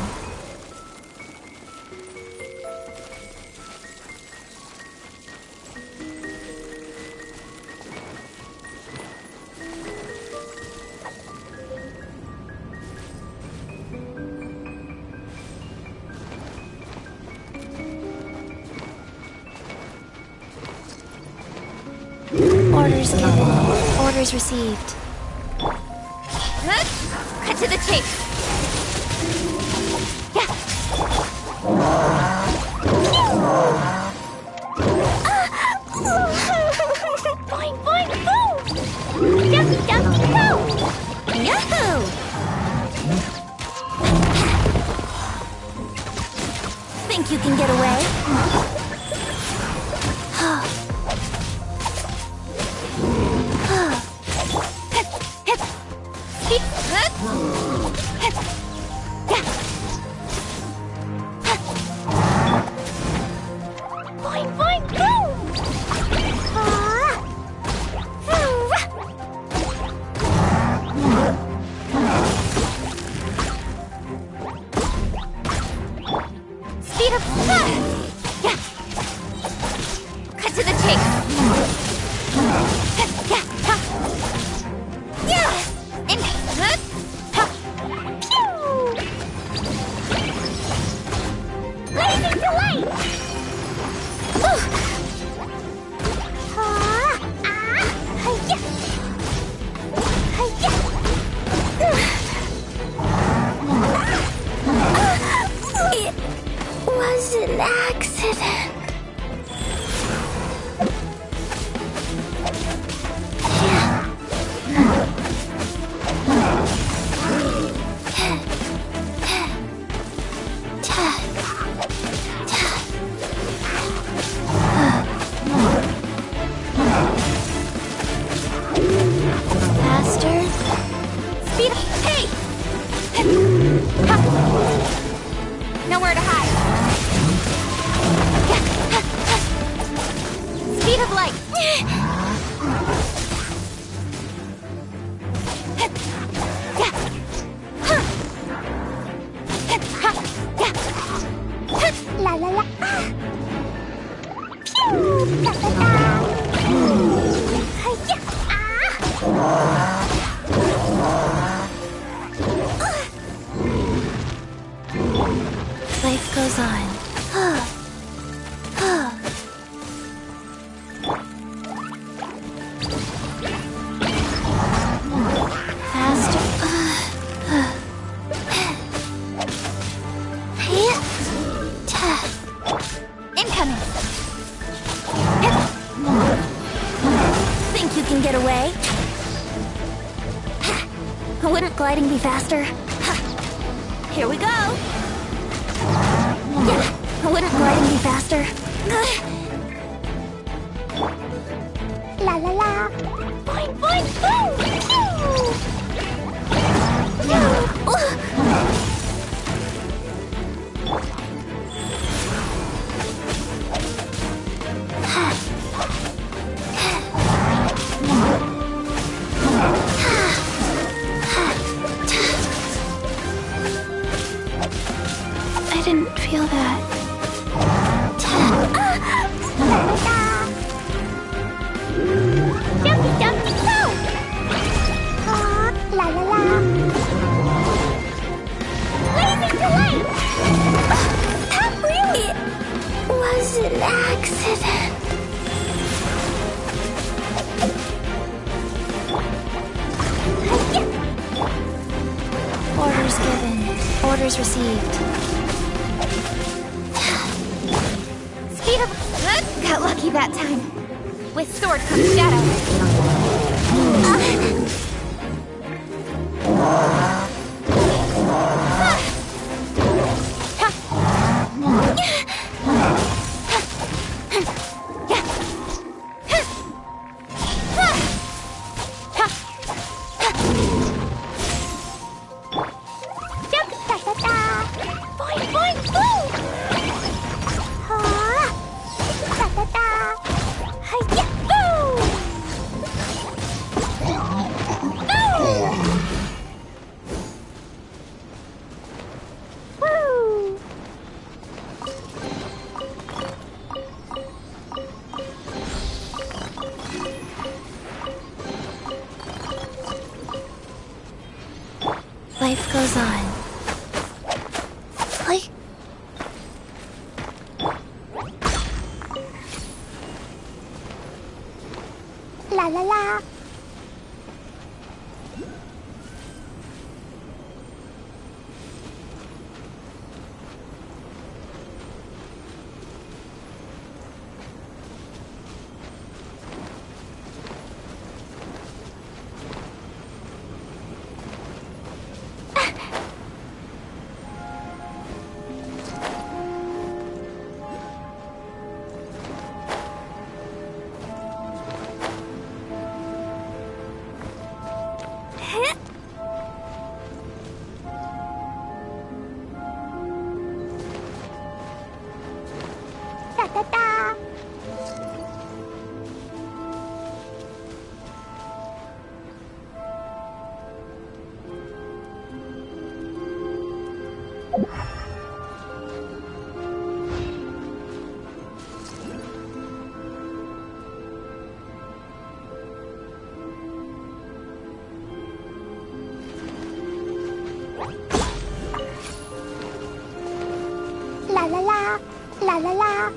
Orders given. Orders received. Cut to the chase. Yeah. Boing, boing, boom! Dumpty, dumpty, go! Yahoo! Think you can get away? Boing, boing, boom! Speed up! Yeah. Cut to the chase. Yeah. And blazing delight! It was an accident. Faster. Speed up. Hey! Nowhere to hide. Speed of light. La la la. Pew! Da da da. Hiya! Life goes on. Faster. Incoming. Think you can get away? Wouldn't gliding be faster? Here we go. Yeah, wouldn't gliding be faster? La la la. Boing boing boom. I didn't feel that. Jumpy, jumpy, go! La la la. Blazing delight! That really was an accident. Orders given. Orders received. Speed up! Got lucky that time. With sword comes shadow. Boing, boing, boom! Hiya, boom! Woo! Life goes on. Like... La la la. Da da da. La la la. La la la.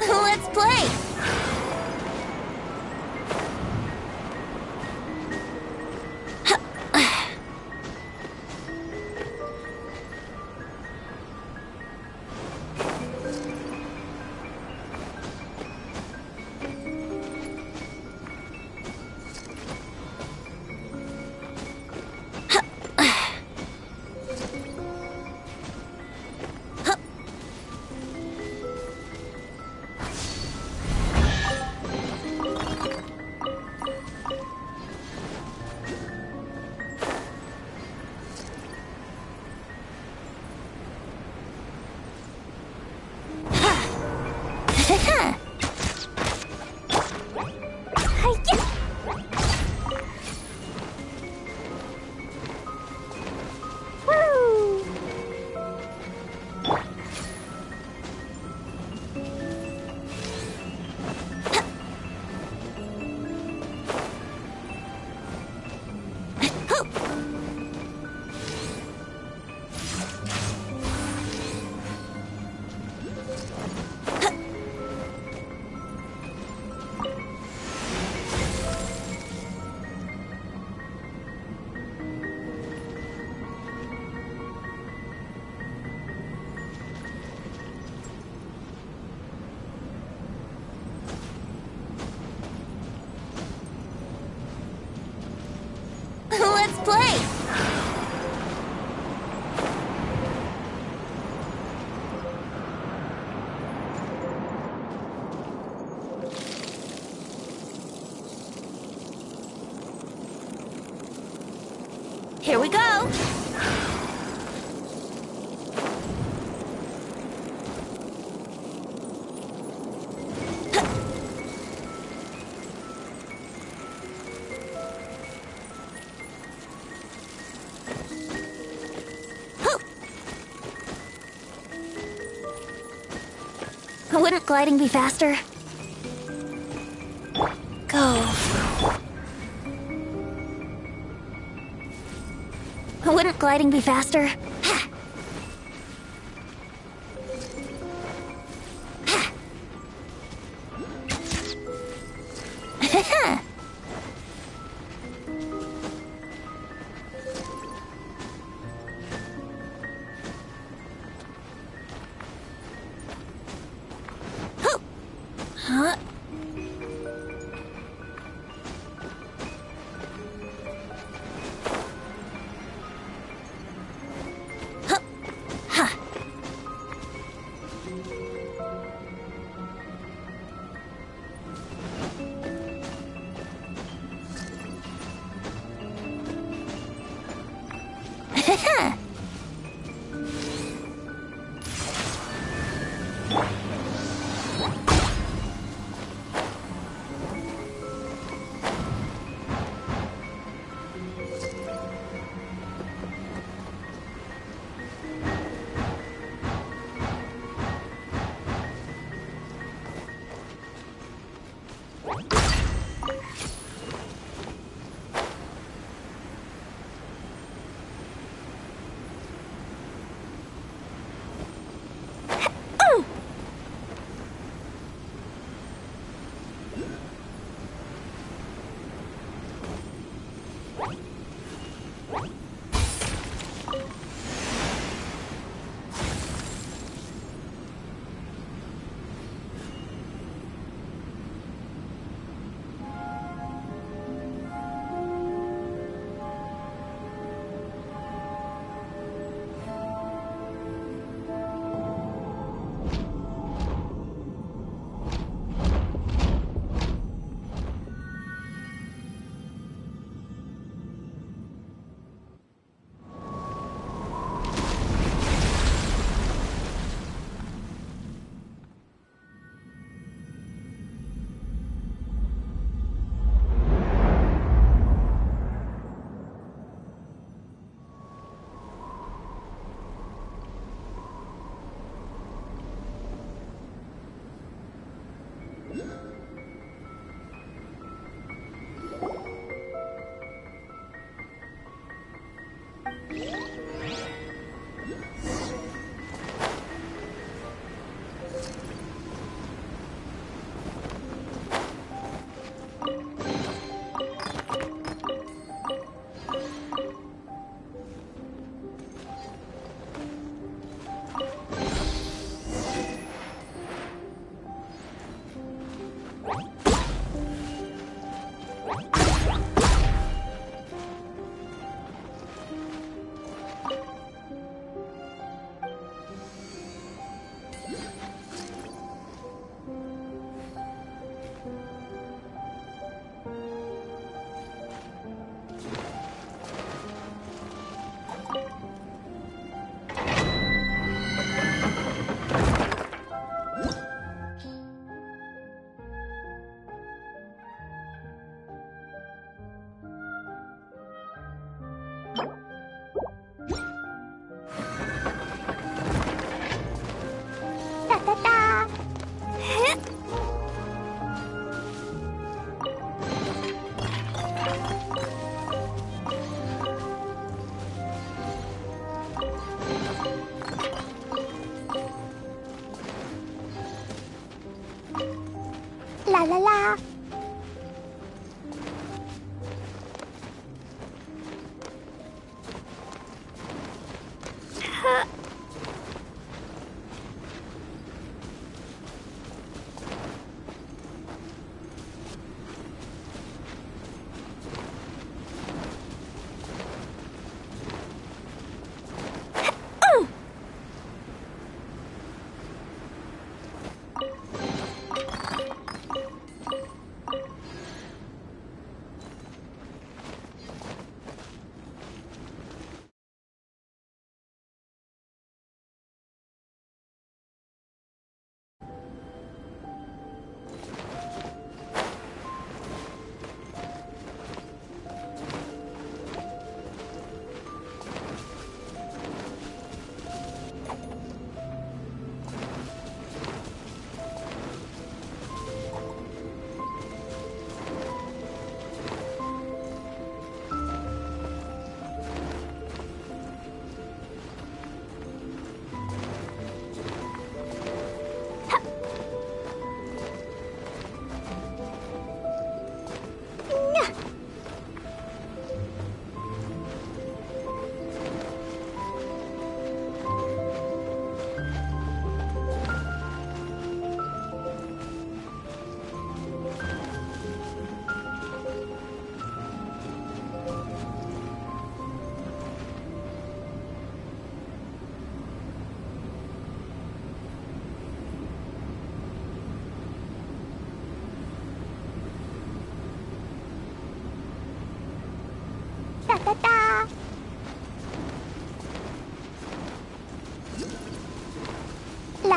Let's play! Let's play! Here we go! Wouldn't gliding be faster? Go. Wouldn't gliding be faster? Ha! Ha! Huh? Huh.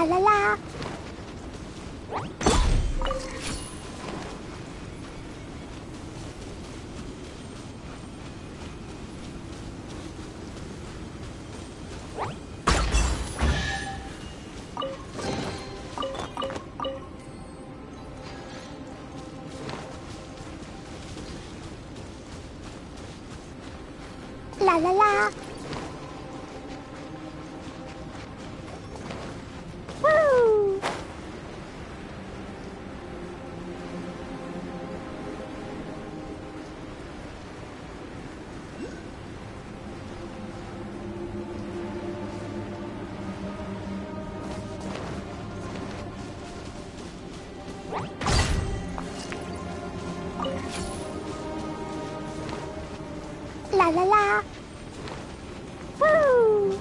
La la la. La la la. Woo! La la la. Woo!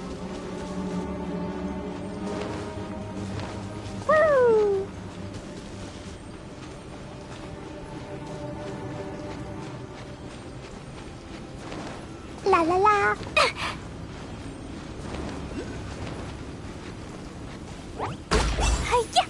Woo! La la la. Hi-ya!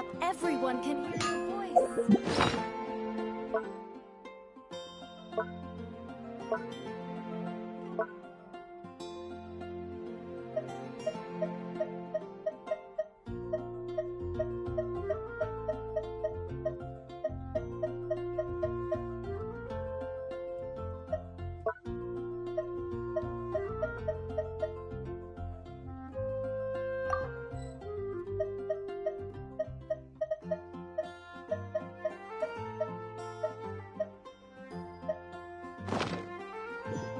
up, everyone can hear your voice.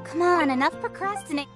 Come on, enough procrastinate.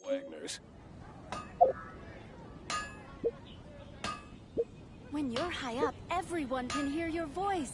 Wagners. When you're high up, everyone can hear your voice.